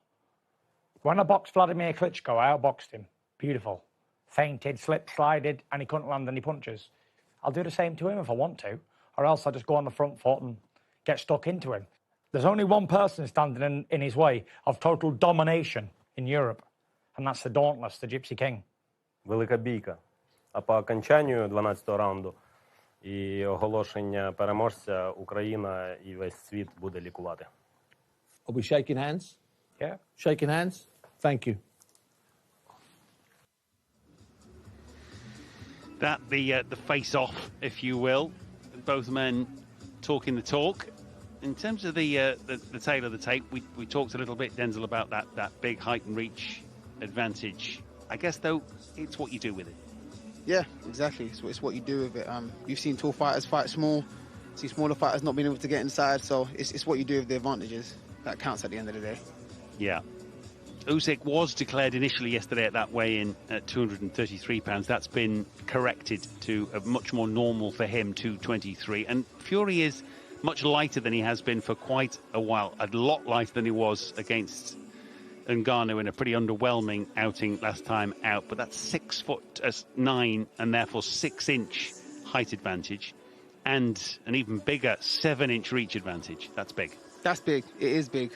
When I boxed Vladimir Klitschko, I outboxed him. Beautiful. Feinted, slip, slided, and he couldn't land any punches. I'll do the same to him if I want to, or else I'll just go on the front foot and get stuck into him. There's only one person standing in his way of total domination in Europe, and that's the Dauntless, the Gypsy King. Велика бійка. А по окончанню 12-го раунду і оголошення переможця Україна і весь світ буде лікувати. Are we shaking hands? Yeah. Shaking hands? Thank you. That the face-off, if you will. Both men talking the talk. In terms of the tail of the tape, we talked a little bit, Denzel, about that big height and reach advantage. I guess, though, it's what you do with it. Yeah, exactly. It's what you do with it. You've seen tall fighters fight small, see smaller fighters not being able to get inside, so it's what you do with the advantages that counts at the end of the day. Yeah. Usyk was declared initially yesterday at that weigh-in at 233 pounds. That's been corrected to a much more normal for him, 223. And Fury is much lighter than he has been for quite a while. A lot lighter than he was against Ngannou in a pretty underwhelming outing last time out. But that's 6'9" and therefore 6-inch height advantage. And an even bigger 7-inch reach advantage. That's big. That's big. It is big.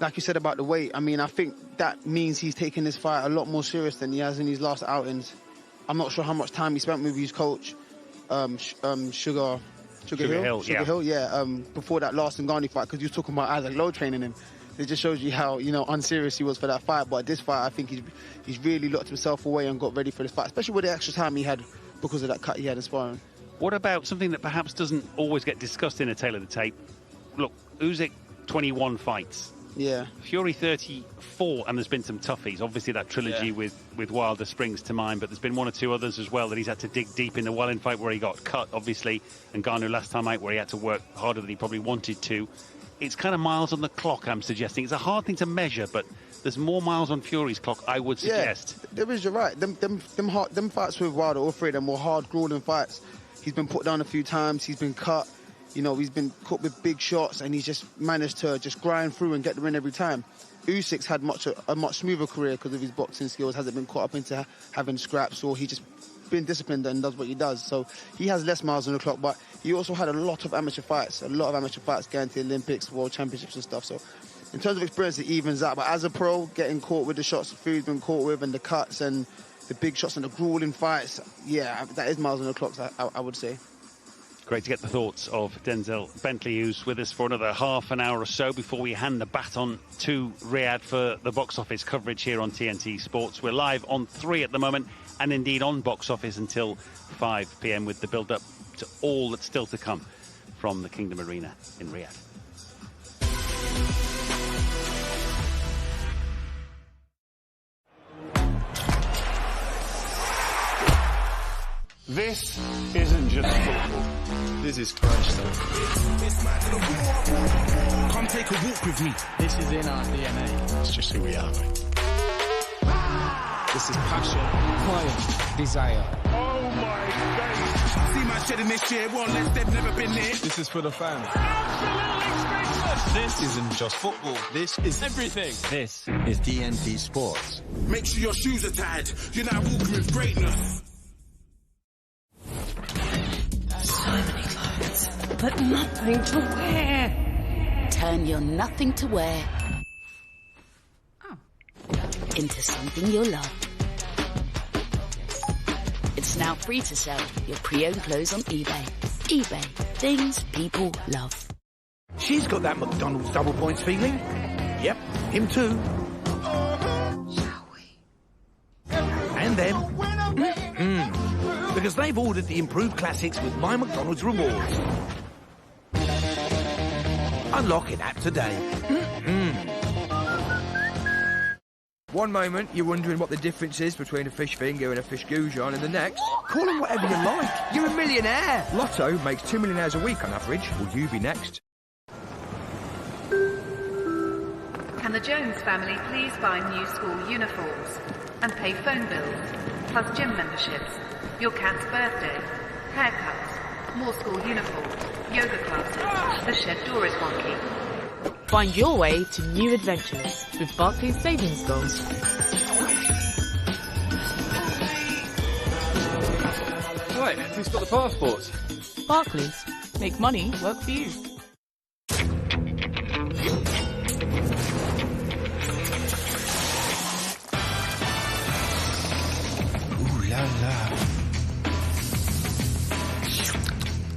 Like you said about the weight, I mean, I think that means he's taking this fight a lot more serious than he has in his last outings. I'm not sure how much time he spent with his coach, Sugar Hill, yeah, before that last Ngannou fight, because he was talking about Isaac Lowe training him. It just shows you how, unserious he was for that fight. But this fight, I think he's really locked himself away and got ready for this fight, especially with the extra time he had because of that cut he had in sparring. What about something that perhaps doesn't always get discussed in a tail of the tape? Look, Usyk, 21 fights. Yeah. Fury 34, and there's been some toughies. Obviously, that trilogy with Wilder springs to mind, but there's been one or two others as well that he's had to dig deep in. The Wellin fight where he got cut, obviously, and Ngannou last time out where he had to work harder than he probably wanted to. It's kind of miles on the clock, I'm suggesting. It's a hard thing to measure, but there's more miles on Fury's clock, I would suggest. Yeah, there is, you're right. Them fights with Wilder, all three of them were hard, grueling fights. He's been put down a few times, he's been cut. He's been caught with big shots, and he's just managed to just grind through and get the win every time. Usyk's had a much smoother career because of his boxing skills, hasn't been caught up into having scraps, or he's just been disciplined and does what he does. So he has less miles on the clock, but he also had a lot of amateur fights going to the Olympics, World Championships and stuff. So in terms of experience, it evens out. But as a pro, getting caught with the shots that Fury's been caught with and the cuts and the big shots and the grueling fights, yeah, that is miles on the clock, I would say. Great to get the thoughts of Denzel Bentley, who's with us for another half an hour or so before we hand the baton to Riyadh for the box office coverage here on TNT Sports. We're live on 3 at the moment, and indeed on box office until 5 p.m. with the build-up to all that's still to come from the Kingdom Arena in Riyadh. This isn't just football. This is crunch time. Come take a walk with me. This is in our DNA. It's just who we are, mate. This is passion, quiet, desire. Oh my days. See my shedding this year, one less they've never been there. This is for the fans. Absolutely speechless. This isn't just football. This is everything. This is TNT Sports. Make sure your shoes are tied. You're now walking with greatness. So many clothes, but nothing to wear. Turn your nothing to wear into something you'll love. It's now free to sell your pre-owned clothes on eBay. eBay, things people love. She's got that McDonald's double points feeling. Yep, him too. Shall we? And them. Because they've ordered the improved classics with My McDonald's Rewards. Unlock an app today. One moment, you're wondering what the difference is between a fish finger and a fish goujon, and the next, call them whatever you like. You're a millionaire. Lotto makes 2 millionaires a week on average. Will you be next? Can the Jones family please buy new school uniforms and pay phone bills, plus gym memberships, your cat's birthday, haircuts, more school uniforms, yoga classes, the shed door is wonky. Find your way to new adventures with Barclays Savings Goals. Right, who's got the passports? Barclays. Make money work for you. Ooh la la.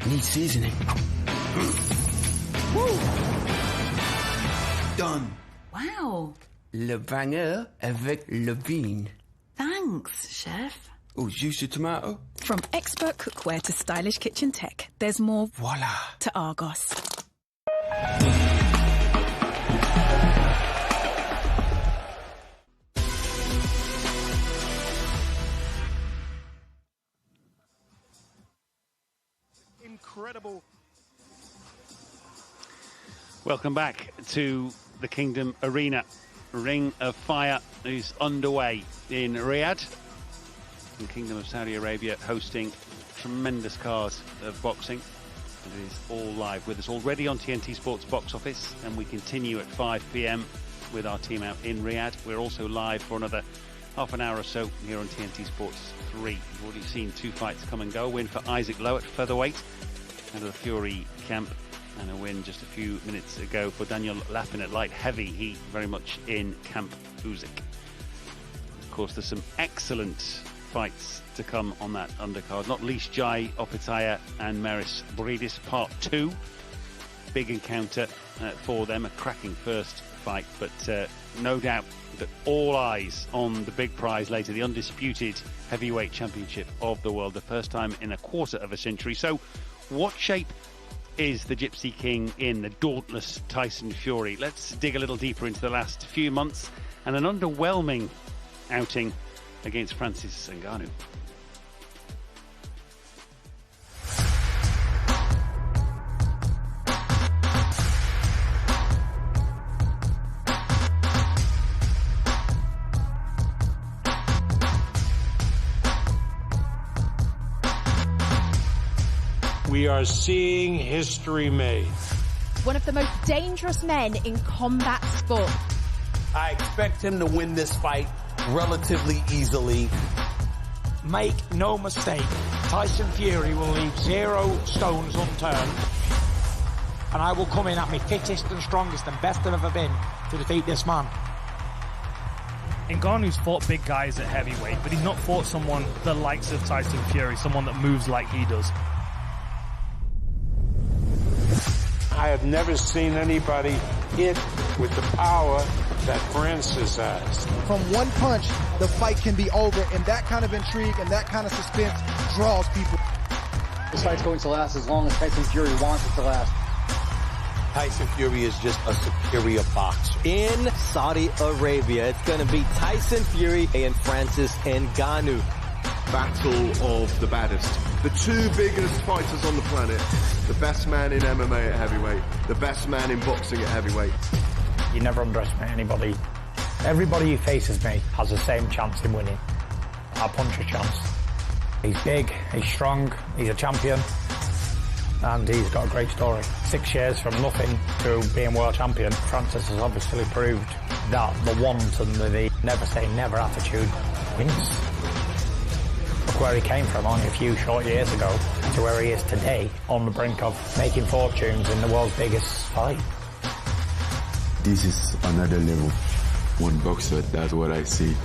Needs seasoning. Woo! Done. Wow. Le banger avec le bean. Thanks, chef. Oh, juicy tomato. From expert cookware to stylish kitchen tech, there's more voila to Argos. Incredible. Welcome back to the Kingdom Arena. Ring of Fire is underway in Riyadh. The Kingdom of Saudi Arabia hosting tremendous card of boxing. It is all live with us already on TNT Sports box office, and we continue at 5 p.m. with our team out in Riyadh. We're also live for another half an hour or so here on TNT Sports 3. You've already seen two fights come and go. A win for Isaac Lowe at featherweight out of the Fury camp, and a win just a few minutes ago for Daniel Lapin at light heavy. He very much in Camp Usyk. Of course, there's some excellent fights to come on that undercard, not least Jai Opetaia and Meris Bridis Part 2. Big encounter for them, a cracking first fight, but no doubt that all eyes on the big prize later, the Undisputed Heavyweight Championship of the world, the first time in a quarter of a century. So what shape is the Gypsy King in, the dauntless Tyson Fury? Let's dig a little deeper into the last few months and an underwhelming outing against Francis Ngannou. We are seeing history made. One of the most dangerous men in combat sport. I expect him to win this fight relatively easily. Make no mistake, Tyson Fury will leave 0 stones unturned, and I will come in at my fittest and strongest and best I've ever been to defeat this man. Ngannou's fought big guys at heavyweight, but he's not fought someone the likes of Tyson Fury, someone that moves like he does. I have never seen anybody hit with the power that Francis has. From one punch, the fight can be over, and that kind of intrigue and that kind of suspense draws people. This fight's going to last as long as Tyson Fury wants it to last. Tyson Fury is just a superior boxer. In Saudi Arabia, it's going to be Tyson Fury and Francis Ngannou. Battle of the baddest. The two biggest fighters on the planet. The best man in MMA at heavyweight. The best man in boxing at heavyweight. You never underestimate anybody. Everybody who faces me has the same chance in winning. I punch a chance. He's big, he's strong, he's a champion, and he's got a great story. 6 years from nothing to being world champion. Francis has obviously proved that the want and the never say never attitude wins. Look where he came from only a few short years ago to where he is today, on the brink of making fortunes in the world's biggest fight. This is another level. One boxer, that's what I see.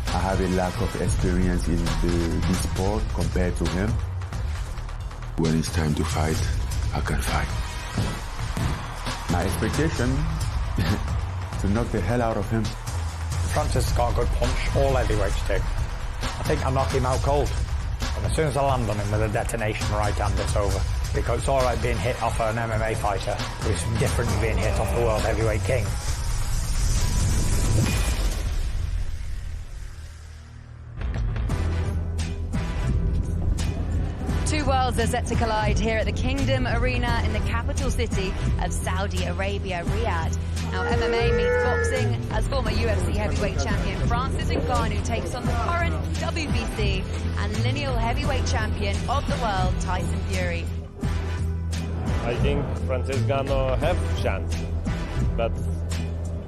I have a lack of experience in this sport compared to him. When it's time to fight, I can fight. My expectation to knock the hell out of him. Francis has got a good punch, all heavyweights do. I think I'll knock him out cold. And as soon as I land on him with a detonation right hand, it's over. Because it's all right being hit off an MMA fighter, but it's different than being hit off the world heavyweight king. Two worlds are set to collide here at the Kingdom Arena in the capital city of Saudi Arabia, Riyadh. Now, MMA meets boxing as former UFC heavyweight champion Francis Ngannou takes on the current WBC and lineal heavyweight champion of the world, Tyson Fury. I think Francis Ngannou have chance. but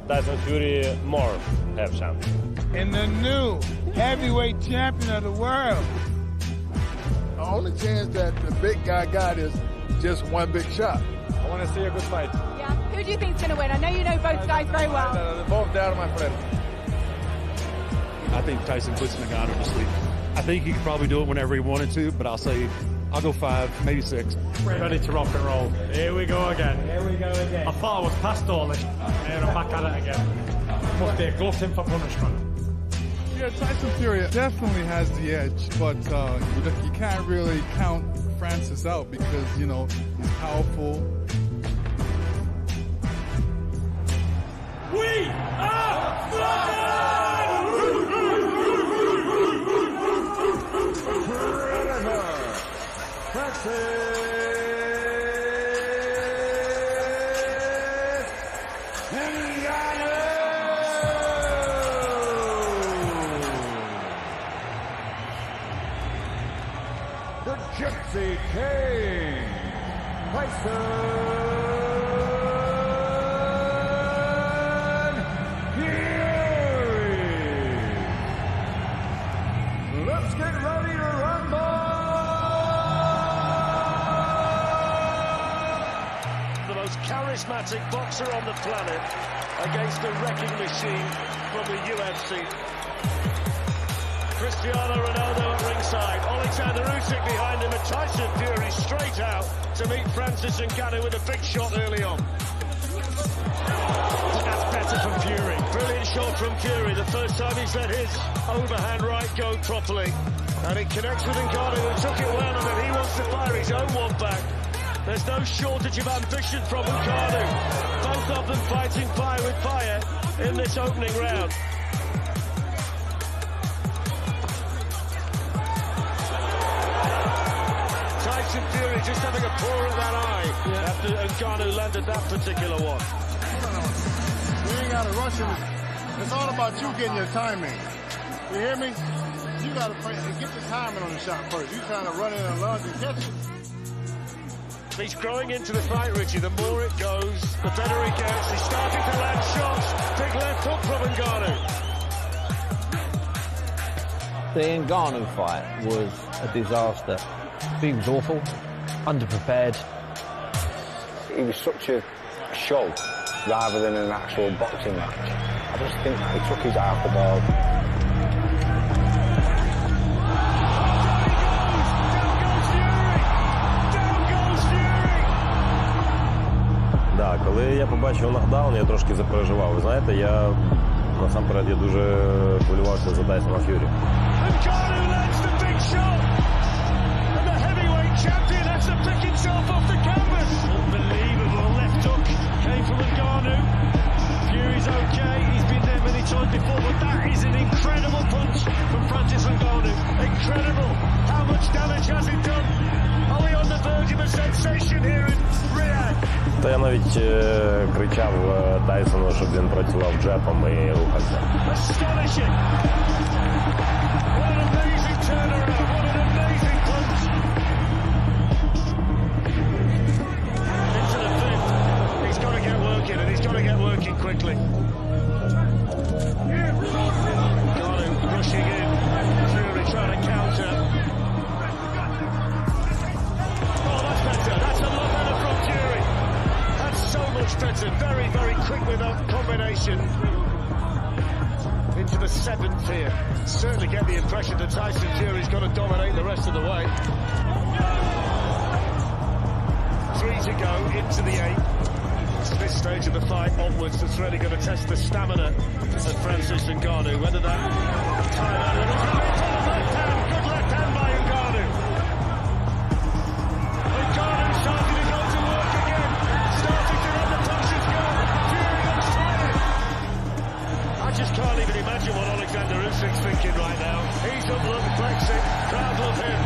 Tyson Fury more have chance. And the new heavyweight champion of the world. The only chance that the big guy got is just one big shot. I want to see a good fight. Yeah. Who do you think's going to win? I know you know both guys very well. They're both down, my friend. I think Tyson puts Ngannou to sleep. I think he could probably do it whenever he wanted to, but I'll go 5, maybe 6. Ready to rock and roll. Here we go again. I thought I was past all this. Here I'm back at it again. Must be a glutton for punishment. Yeah, Tyson Fury definitely has the edge, but you can't really count Francis out because, you know, he's powerful. We are Francis Ngannou. The Gypsy King, Tyson Fury. Let's get ready to rumble. The most charismatic boxer on the planet against a wrecking machine from the UFC. Cristiano Ronaldo at ringside, Oleksandr Usyk behind him, and Tyson Fury straight out to meet Francis Ngannou with a big shot early on. That's better from Fury. Brilliant shot from Fury, the first time he's let his overhand right go properly. And it connects with Ngannou, who took it well, and then he wants to fire his own one back. There's no shortage of ambition from Ngannou. Both of them fighting fire with fire in this opening round. Tyson Fury just having a paw at that eye after Ngannou landed that particular one. You ain't got to rush him. It's all about you getting your timing. You hear me? You got to get the timing on the shot first. You trying to run in and lunge and catch it. He's growing into the fight, Richie. The more it goes, the better he gets. He's starting to land shots. Big left hook from Ngannou. The Ngannou fight was a disaster. He was awful, underprepared. It was such a show rather than an actual boxing match. I just think he took his eye off the ball. Да, коли я побачив нокдаун, я трошки запереживав. Ви знаєте, я насамперед дуже хвилювався за Тайсона Ф'юрі. Champion has to pick himself off the canvas. Unbelievable left hook came from Ngannou. Fury's okay, he's been there many times before, but that is an incredible punch from Francis Ngannou. Incredible. How much damage has it done? Are we on the verge of a sensation here in Riyadh? Та я навіть кричав Тайсону, щоб він працював джебом і рухався. Astonishing. What an amazing turnaround. What an amazing punch. And he's got to get working quickly. Ngannou rushing in. Fury trying to counter. Oh, that's better. That's a lot better from Fury. That's so much better. Very, very quick with that combination. Into the 7th here. Certainly get the impression that Tyson Fury's going to dominate the rest of the way. 3 to go into the 8th. This stage of the fight onwards, that's really going to test the stamina of Francis Ngannou. Whether that time out of left hand, good left hand by Ngannou. Ngannou starting to go to work again, starting to let the punches go. Fury looks tired. I just can't even imagine what Oleksandr Usyk's thinking right now. He's up, look, flexing, crowd love him.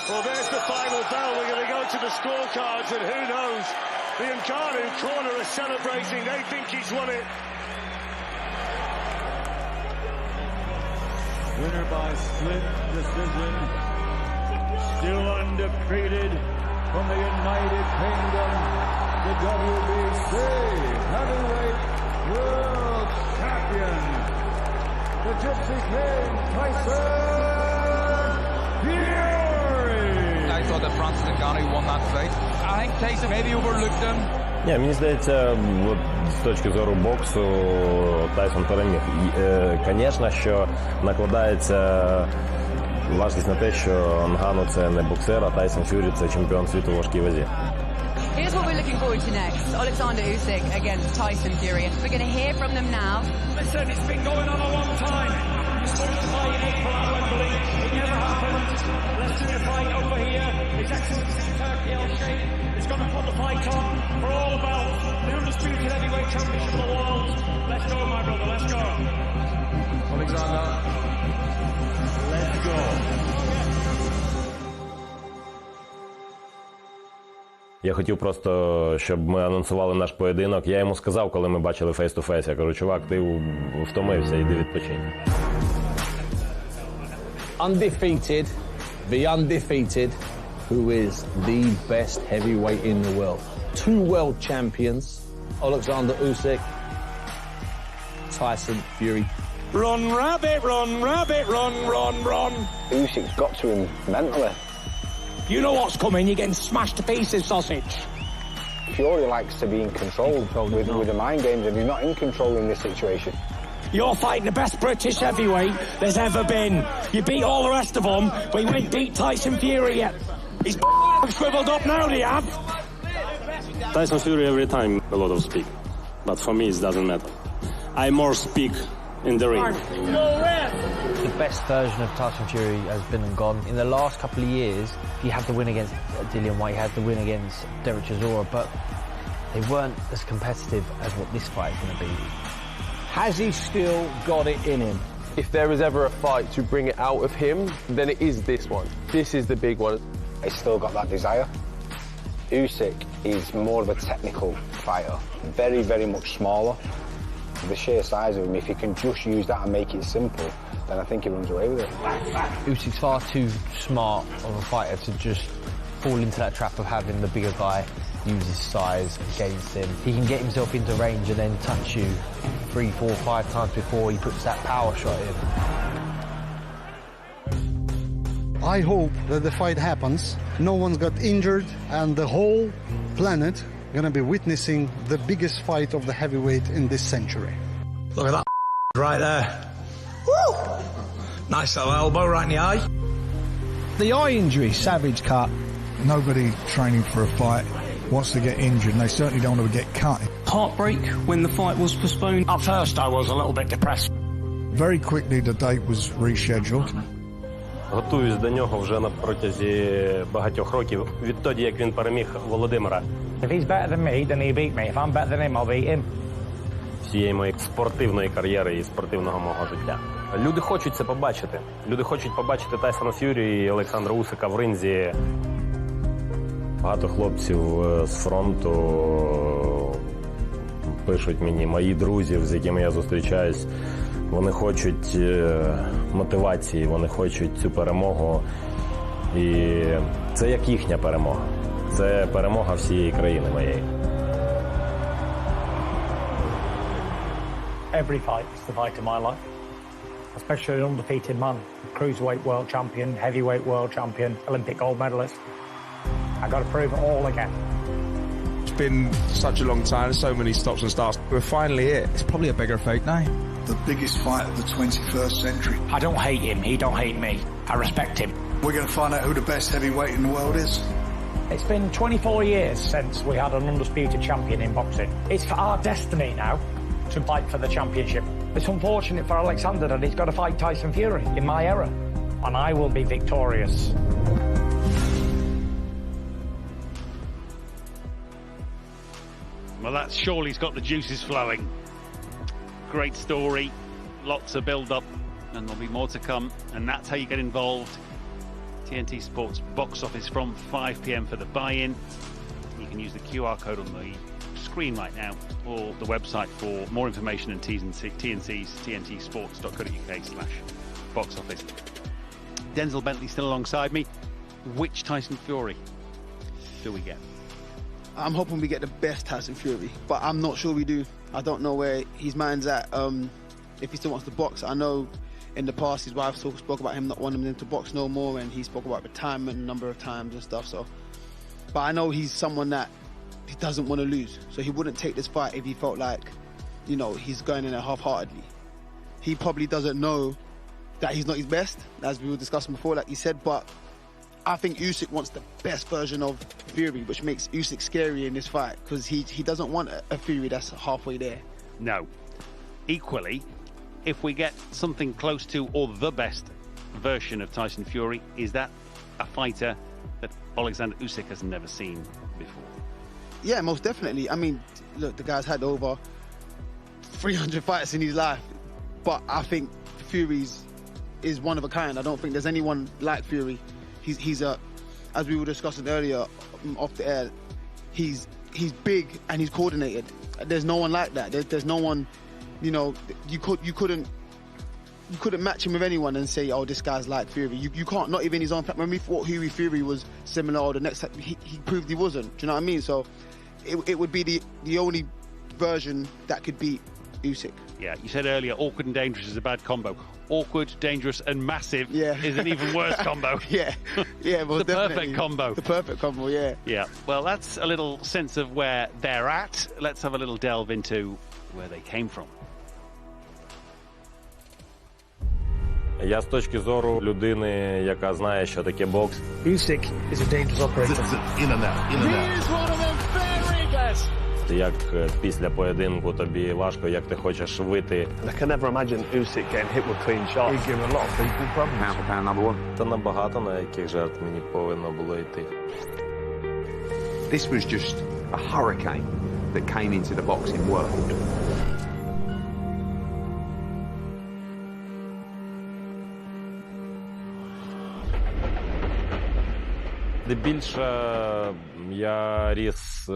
Well, there's the final bell. We're going to go to the scorecards, and who knows? The Ngannou corner are celebrating. They think he's won it. Winner by split decision. Still undefeated from the United Kingdom. the WBC Heavyweight World Champion, the Gypsy King, Tyson Fury. I thought that Francis Ngannou won that fight. I think Tyson maybe overlooked him. Ні, мені здається, от, з точки зору боксу Тайсон переміг. Звісно, що накладається важкість на те, що Нгану це не боксер, а Тайсон Ф'юрі це чемпіон світу в важкій вазі. Here's what we're looking forward to next. Oleksandr Usyk against Tyson Fury. We're going to hear from them now. Listen, it's been going on a long time. You're supposed to fight in April at Wembley. It never happened. Let's do the fight over here. His Excellency Turkey El-Sheikh is going to put the fight on for all about the Undisputed Heavyweight Championship of the world. Let's go, my brother. Let's go. Oleksandr. Let's go. Я хотів просто, щоб ми анонсували наш поєдинок. Я йому сказав, коли ми бачили фейс-ту-фейс, я кажу, чувак, ти втомився, йди відпочинь. Undefeated, the undefeated, who is the best heavyweight in the world. 2 world champions, Oleksandr Usyk, Tyson Fury. Run, rabbit, run, rabbit, run, run, run. Usyk's got to him mentally. You know what's coming, you're getting smashed to pieces, sausage. Fury likes to be in control with the mind games, and he's not in control in this situation. You're fighting the best British heavyweight there's ever been. You beat all the rest of them, but you ain't beat Tyson Fury yet. He's shriveled up now, do you have? Tyson Fury every time a lot of speak, but for me it doesn't matter. I more speak in the ring. The best version of Tyson Fury has been and gone. In the last couple of years, he had the win against Dillian Whyte, he had the win against Derek Chisora, but they weren't as competitive as what this fight is going to be. Has he still got it in him? If there was ever a fight to bring it out of him, then it is this one. This is the big one. He's still got that desire. Usyk is more of a technical fighter, very, very much smaller. The sheer size of him, if he can just use that and make it simple, then I think he runs away with it. Usyk's far too smart of a fighter to just fall into that trap of having the bigger guy use his size against him. He can get himself into range and then touch you 3, 4, 5 times before he puts that power shot in. I hope that the fight happens, no one's got injured, and the whole planet gonna be witnessing the biggest fight of the heavyweight in this century. Look at that right there. Woo! Nice little elbow right in the eye. The eye injury, savage cut. Nobody training for a fight wants to get injured, and they certainly don't want to get cut. Heartbreak when the fight was postponed. At first I was a little bit depressed. Very quickly the date was rescheduled. Готуюсь до нього вже на протязі багатьох років, відтоді, як він переміг Володимира. If he's better than me, then he beat me. If I'm better than him, I'll beat him. Всієї моєї спортивної кар'єри і спортивного мого життя. Люди хочуть це побачити. Люди хочуть побачити Тайсона Ф'юрі і Олександра Усика в ринзі. Багато хлопців з фронту пишуть мені, мої друзі, з якими я зустрічаюсь. Вони хочуть мотивації, вони хочуть цю перемогу. І це як їхня перемога. Це перемога всієї країни моєї. Every fight is the fight of my life. Especially an undefeated man. Cruiserweight world champion, heavyweight world champion, Olympic gold medalist. I got to prove it all again. It's been such a long time, so many stops and starts. We're finally here. It's probably a bigger fight now. The biggest fight of the 21st century. I don't hate him, he don't hate me. I respect him. We're going to find out who the best heavyweight in the world is. It's been 24 years since we had an undisputed champion in boxing. It's for our destiny now to fight for the championship. It's unfortunate for Oleksandr that he's got to fight Tyson Fury in my era. And I will be victorious. Well, that surely's got the juices flowing. Great story, lots of build-up, and there'll be more to come. And that's how you get involved. TNT Sports box office from 5 p.m. for the buy-in. You can use the QR code on the screen right now, or the website for more information and T's and C's, tntsports.co.uk/box office. Denzel Bentley still alongside me. Which Tyson Fury do we get? I'm hoping we get the best Tyson Fury, but I'm not sure we do. I don't know where his mind's at, if he still wants to box. I know in the past his wife spoke about him not wanting him to box no more, and he spoke about retirement a number of times and stuff. So, but I know he's someone that he doesn't want to lose, so he wouldn't take this fight if he felt like, you know, he's going in there half-heartedly. He probably doesn't know that he's not his best, as we were discussing before, like you said, but I think Usyk wants the best version of Fury, which makes Usyk scary in this fight, because he doesn't want a Fury that's halfway there. No. Equally, if we get something close to or the best version of Tyson Fury, is that a fighter that Oleksandr Usyk has never seen before? Yeah, most definitely. I mean, look, the guy's had over 300 fights in his life, but I think Fury's is one of a kind. I don't think there's anyone like Fury. He's a, as we were discussing earlier off the air, he's big and he's coordinated. There's no one like that. There's no one, you know, you couldn't match him with anyone and say, oh, this guy's like Fury. You can't, not even his own. When we thought Huey Fury was similar, or the next time, he proved he wasn't. Do you know what I mean? So it would be the only version that could beat Usyk. Yeah, you said earlier, awkward and dangerous is a bad combo. Awkward, dangerous, and massive is an even worse combo. Yeah, well, the perfect combo. The perfect combo, yeah. Yeah, well, that's a little sense of where they're at. Let's have a little delve into where they came from. Я з точки зору людини, яка знає, що таке бокс. Usyk is a dangerous operator. In and out, in and out. He's one of them very best. Як після поєдинку тобі важко, як ти хочеш вийти. I can never imagine Usyk getting hit with clean shots. He's given a lot of people problems. Pound for pound number one. Та набагато, на яких жертв мені повинно було йти. This was just a hurricane that came into the boxing world. Де більше я ріс,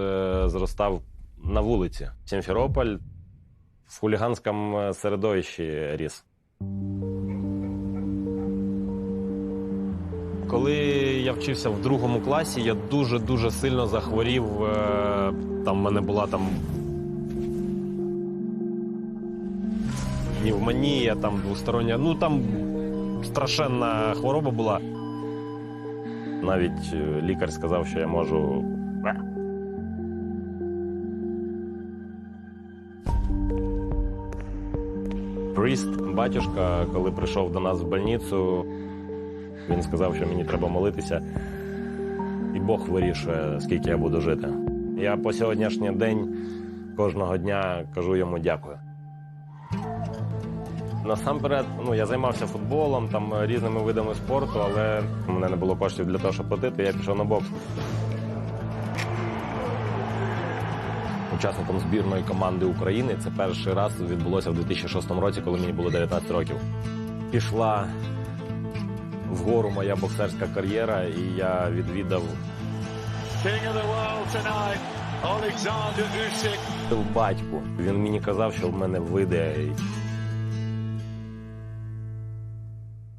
зростав на вулиці. Сімферополь в хуліганському середовищі ріс. Коли я вчився в 2 класі, я дуже сильно захворів. Там в мене була пневмонія, двостороння. Ну там страшенна хвороба була. Навіть лікар сказав, що я можу... Пріст, батюшка, коли прийшов до нас в больницю, він сказав, що мені треба молитися, і Бог вирішує, скільки я буду жити. Я по сьогоднішній день кожного дня кажу йому дякую. Насамперед, я займався футболом, різними видами спорту, але у мене не було коштів для того, щоб платити, я пішов на бокс. Учасником збірної команди України це перший раз відбулося в 2006 році, коли мені було 19 років. Пішла вгору моя боксерська кар'єра, і я відвідав Oleksandr Usyk. батьку. Він мені казав, що в мене вийде.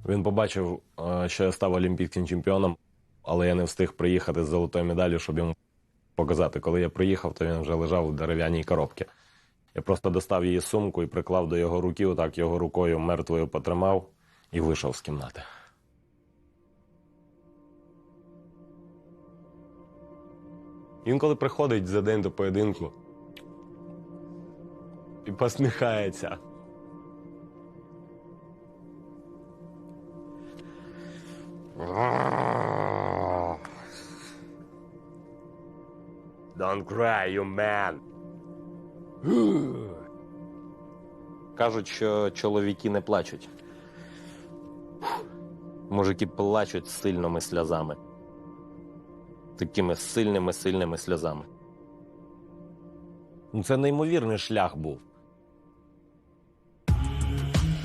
Він побачив, що я став олімпійським чемпіоном, але я не встиг приїхати з золотою медаллю, щоб йому показати. Коли я приїхав, то він вже лежав у дерев'яній коробці. Я просто достав її сумку і приклав до його руки, отак його рукою мертвою потримав і вийшов з кімнати. Він коли приходить за день до поєдинку і посміхається. Don't cry, you man. Кажуть, що чоловіки не плачуть. Мужики плачуть сильними сльозами. Такими сильними сльозами. Це неймовірний шлях був.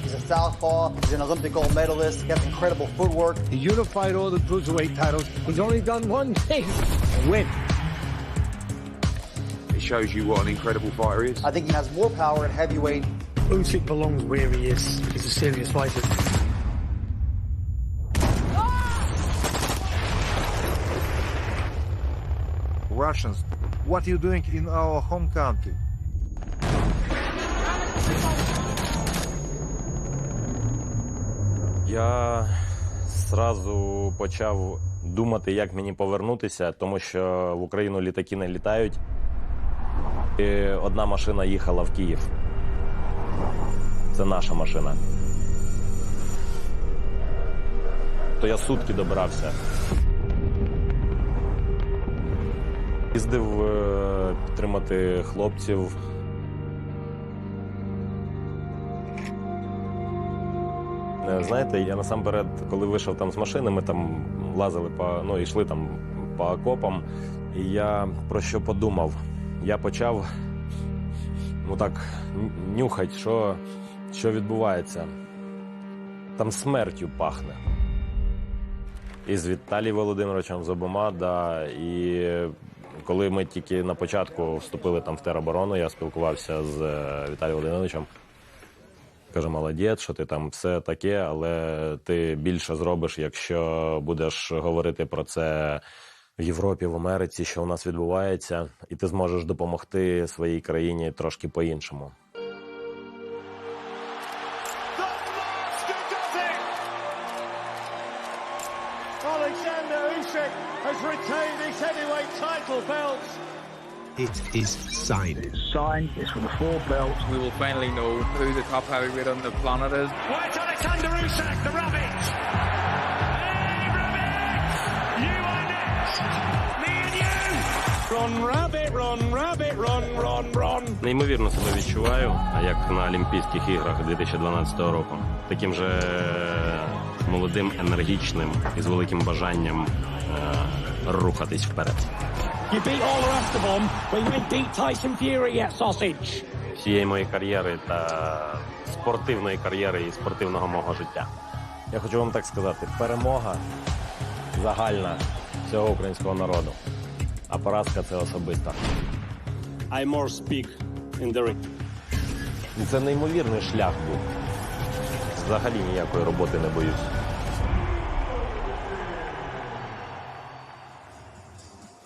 He's a southpaw, he's an Olympic gold medalist, he has incredible footwork. He unified all the cruiserweight titles. He's only done one thing, win. It shows you what an incredible fighter he is. I think he has more power in heavyweight. Usyk belongs where he is. He's a serious fighter. Russians what are you doing in our home country? Я зразу почав думати, як мені повернутися, тому що в Україну літаки не літають. І одна машина їхала в Київ. Це наша машина. То я сутки добирався. Їздив підтримати хлопців. Знаєте, я насамперед, коли вийшов там з машини, ми там лазили йшли там по окопам, і я про що подумав? Я почав нюхати, що відбувається. Там смертю пахне. І з Віталієм Володимировичем, з обома, да, і коли ми тільки на початку вступили там в тероборону, я спілкувався з Віталієм Володимировичем. Каже, молодець, що ти там все таке, але ти більше зробиш, якщо будеш говорити про це в Європі, в Америці, що у нас відбувається, і ти зможеш допомогти своїй країні трошки по-іншому. Oleksandr Usyk has retained his heavyweight title belts. It is signed. It's signed. It's for the 4 belts. We will finally know who the top heavyweight on the planet is. Well, it's Oleksandr Usyk, the Rabbit. Hey, Rabbit! You are next. Me and you. Run, Rabbit, run, Rabbit, run, run, run. Неймовірно себе відчуваю, як на Олімпійських іграх 2012 року. Таким же молодим, енергічним і з великим бажанням рухатись вперед. You beat all the rest of them, but you ain't beat Tyson Fury yet, sausage. Всієї моєї кар'єри та спортивної кар'єри і спортивного мого життя. Я хочу вам так сказати, перемога загальна всього українського народу, а поразка – це особиста. I more speak in the ring. Це неймовірний шлях був. Взагалі ніякої роботи не боюсь.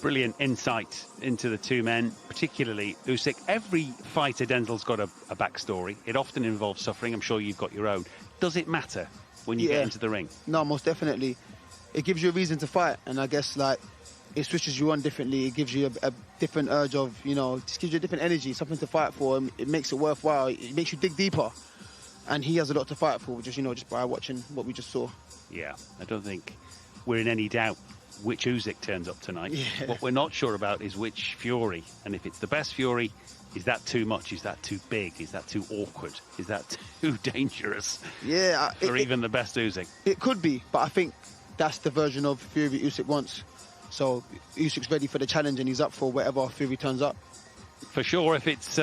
Brilliant insight into the two men, particularly Usyk. Every fighter, Denzel's got a backstory. It often involves suffering. I'm sure you've got your own. Does it matter when you get into the ring? No, most definitely. It gives you a reason to fight, and I guess it switches you on differently. It gives you a different urge of, just gives you a different energy, something to fight for. It makes it worthwhile. It makes you dig deeper, and he has a lot to fight for. Just by watching what we just saw. Yeah, I don't think we're in any doubt which Usyk turns up tonight. Yeah. What we're not sure about is which Fury. And if it's the best Fury, is that too much? Is that too big? Is that too awkward? Is that too dangerous? Yeah. For even the best Usyk? It could be, but I think that's the version of Fury Usyk wants. So Usyk's ready for the challenge and he's up for whatever Fury turns up. For sure, if it's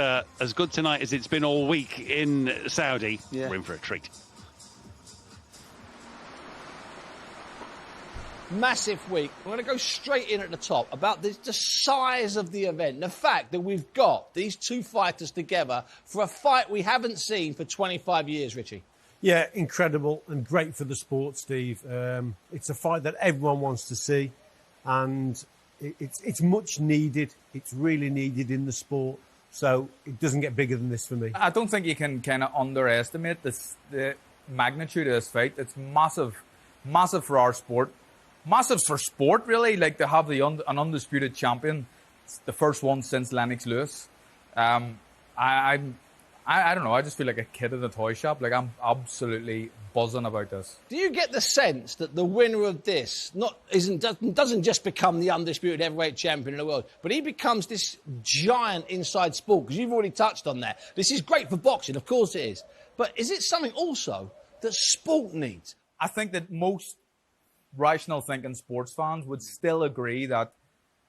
as good tonight as it's been all week in Saudi, we're in for a treat. Massive week. We're going to go straight in at the top about the size of the event. The fact that we've got these two fighters together for a fight we haven't seen for 25 years, Richie. Yeah, incredible and great for the sport, Steve. It's a fight that everyone wants to see, and it's much needed. It's really needed in the sport, so it doesn't get bigger than this for me. I don't think you can kind of underestimate the magnitude of this fight. It's massive, massive for our sport. Massive for sport, really, like to have an undisputed champion. It's the first one since Lennox Lewis. I don't know, I just feel like a kid in a toy shop. Like, I'm absolutely buzzing about this. Do you get the sense that the winner of this doesn't just become the undisputed heavyweight champion in the world, but he becomes this giant inside sport? Because you've already touched on that. This is great for boxing, of course it is. But is it something also that sport needs? I think that most rational thinking sports fans would still agree that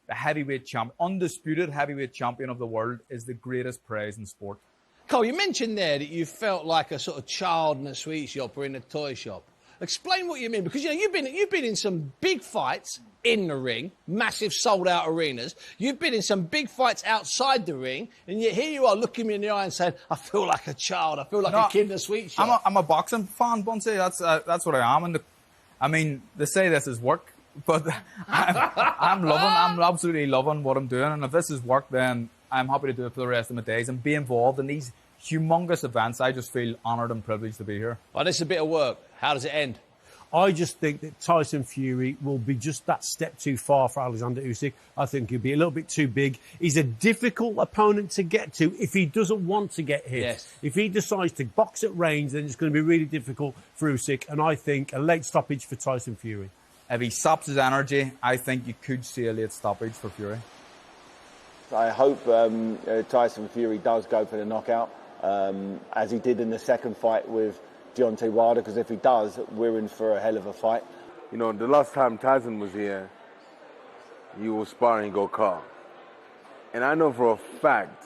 the heavyweight champ, undisputed heavyweight champion of the world, is the greatest prize in sport. Cole, you mentioned there that you felt like a sort of child in a sweet shop or in a toy shop. Explain what you mean, because you've been in some big fights in the ring, massive sold-out arenas. You've been in some big fights outside the ring, and yet here you are looking me in the eye and saying, "I feel like a child. I feel like a kid in a sweet shop." I'm a boxing fan, Bunsey. That's what I am. And I mean, they say this is work. But I'm absolutely loving what I'm doing. And if this is work, then I'm happy to do it for the rest of my days and be involved in these humongous events. I just feel honoured and privileged to be here. Well, this is a bit of work. How does it end? I just think that Tyson Fury will be just that step too far for Oleksandr Usyk. I think he'll be a little bit too big. He's a difficult opponent to get to if he doesn't want to get hit. Yes. If he decides to box at range, then it's going to be really difficult for Usyk. And I think a late stoppage for Tyson Fury. If he stops his energy, I think you could see a late stoppage for Fury. I hope Tyson Fury does go for the knockout, as he did in the second fight with Deontay Wilder, because if he does, we're in for a hell of a fight. You know, the last time Tyson was here, you were sparring go-kart. And I know for a fact,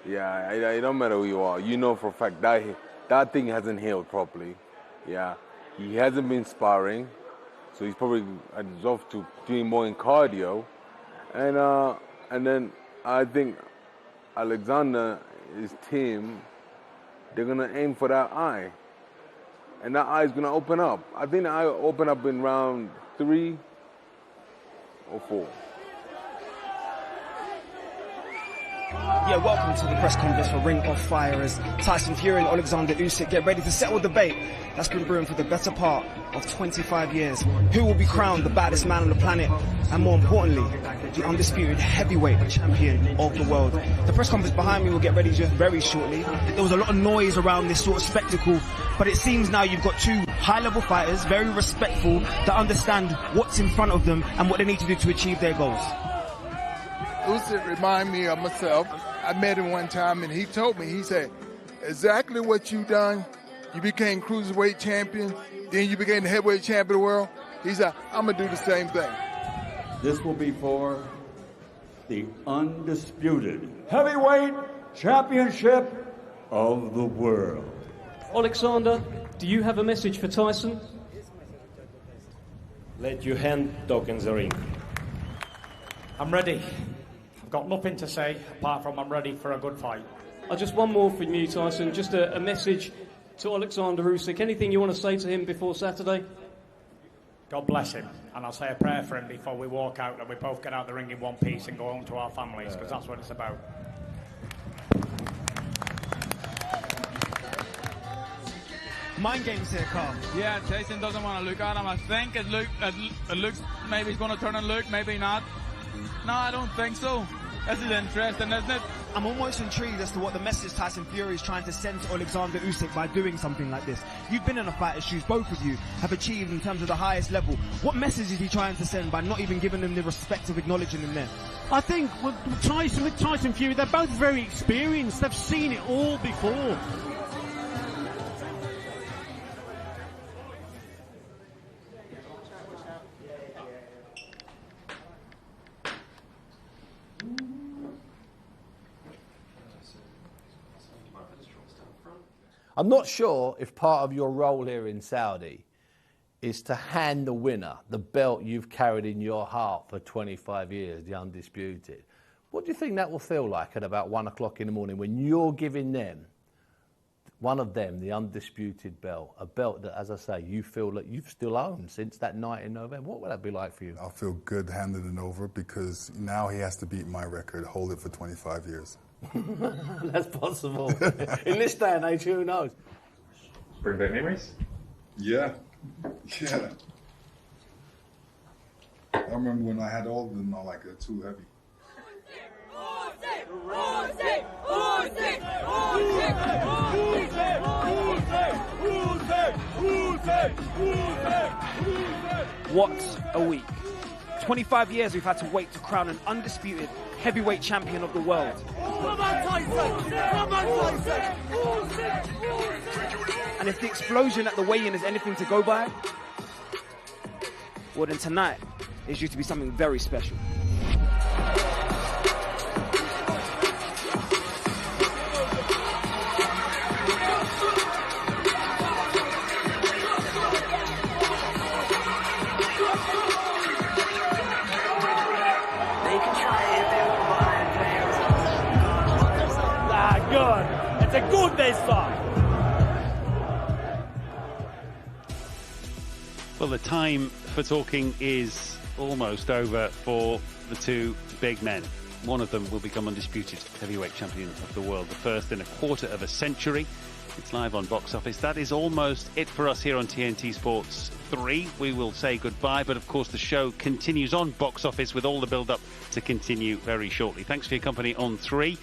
yeah, it don't matter who you are, you know for a fact that thing hasn't healed properly. Yeah, he hasn't been sparring, so he's probably off to doing more in cardio. And then I think Alexander, his team, they're going to aim for that eye. And that eye is going to open up. I think the eye will open up in round 3 or 4. Yeah, welcome to the press conference for Ring of Fire as Tyson Fury and Oleksandr Usyk get ready to settle the debate that's been brewing for the better part of 25 years. Who will be crowned the baddest man on the planet, and more importantly, the undisputed heavyweight champion of the world? The press conference behind me will get ready just very shortly. There was a lot of noise around this sort of spectacle, but it seems now you've got two high-level fighters, very respectful, that understand what's in front of them and what they need to do to achieve their goals. Usyk remind me of myself. I met him one time and he told me, he said, exactly what you done. You became cruiserweight champion, then you became the heavyweight champion of the world. He said, I'm going to do the same thing. This will be for the undisputed heavyweight championship of the world. Oleksandr, do you have a message for Tyson? Let your hand talk in the ring. I'm ready. I've got nothing to say apart from I'm ready for a good fight. Just one more from you, Tyson. Just a message to Oleksandr Usyk. Anything you want to say to him before Saturday? God bless him. And I'll say a prayer for him before we walk out, that we both get out the ring in one piece and go home to our families, because that's what it's about. Mind games here, Carl. Yeah, Tyson doesn't want to look at him. I think it looks maybe he's going to turn and look, maybe not. No, I don't think so. This is interesting, isn't it? I'm almost intrigued as to what the message Tyson Fury is trying to send to Oleksandr Usyk by doing something like this. You've been in a fighter's shoes, both of you have achieved in terms of the highest level. What message is he trying to send by not even giving them the respect of acknowledging them there? I think with Tyson Fury, they're both very experienced. They've seen it all before. I'm not sure if part of your role here in Saudi is to hand the winner the belt you've carried in your heart for 25 years, the Undisputed. What do you think that will feel like at about 1 o'clock in the morning when you're giving them, one of them, the Undisputed belt, a belt that, as I say, you feel that you've still owned since that night in November? What would that be like for you? I'll feel good handing it over because now he has to beat my record, hold it for 25 years. That's possible. In this day and age, who knows? Bring back memories? Yeah. Yeah. I remember when I had all of them, not like they're too heavy. What a week. 25 years we've had to wait to crown an undisputed heavyweight champion of the world. Come on, Tyson! Come on, Tyson! And if the explosion at the weigh-in is anything to go by, well then tonight is due to be something very special. Good. It's a good day start. Well, the time for talking is almost over for the two big men. One of them will become undisputed heavyweight champion of the world, the first in a quarter of a century. It's live on Box Office. That is almost it for us here on TNT Sports 3. We will say goodbye, but of course the show continues on Box Office with all the build-up to continue very shortly. Thanks for your company on 3.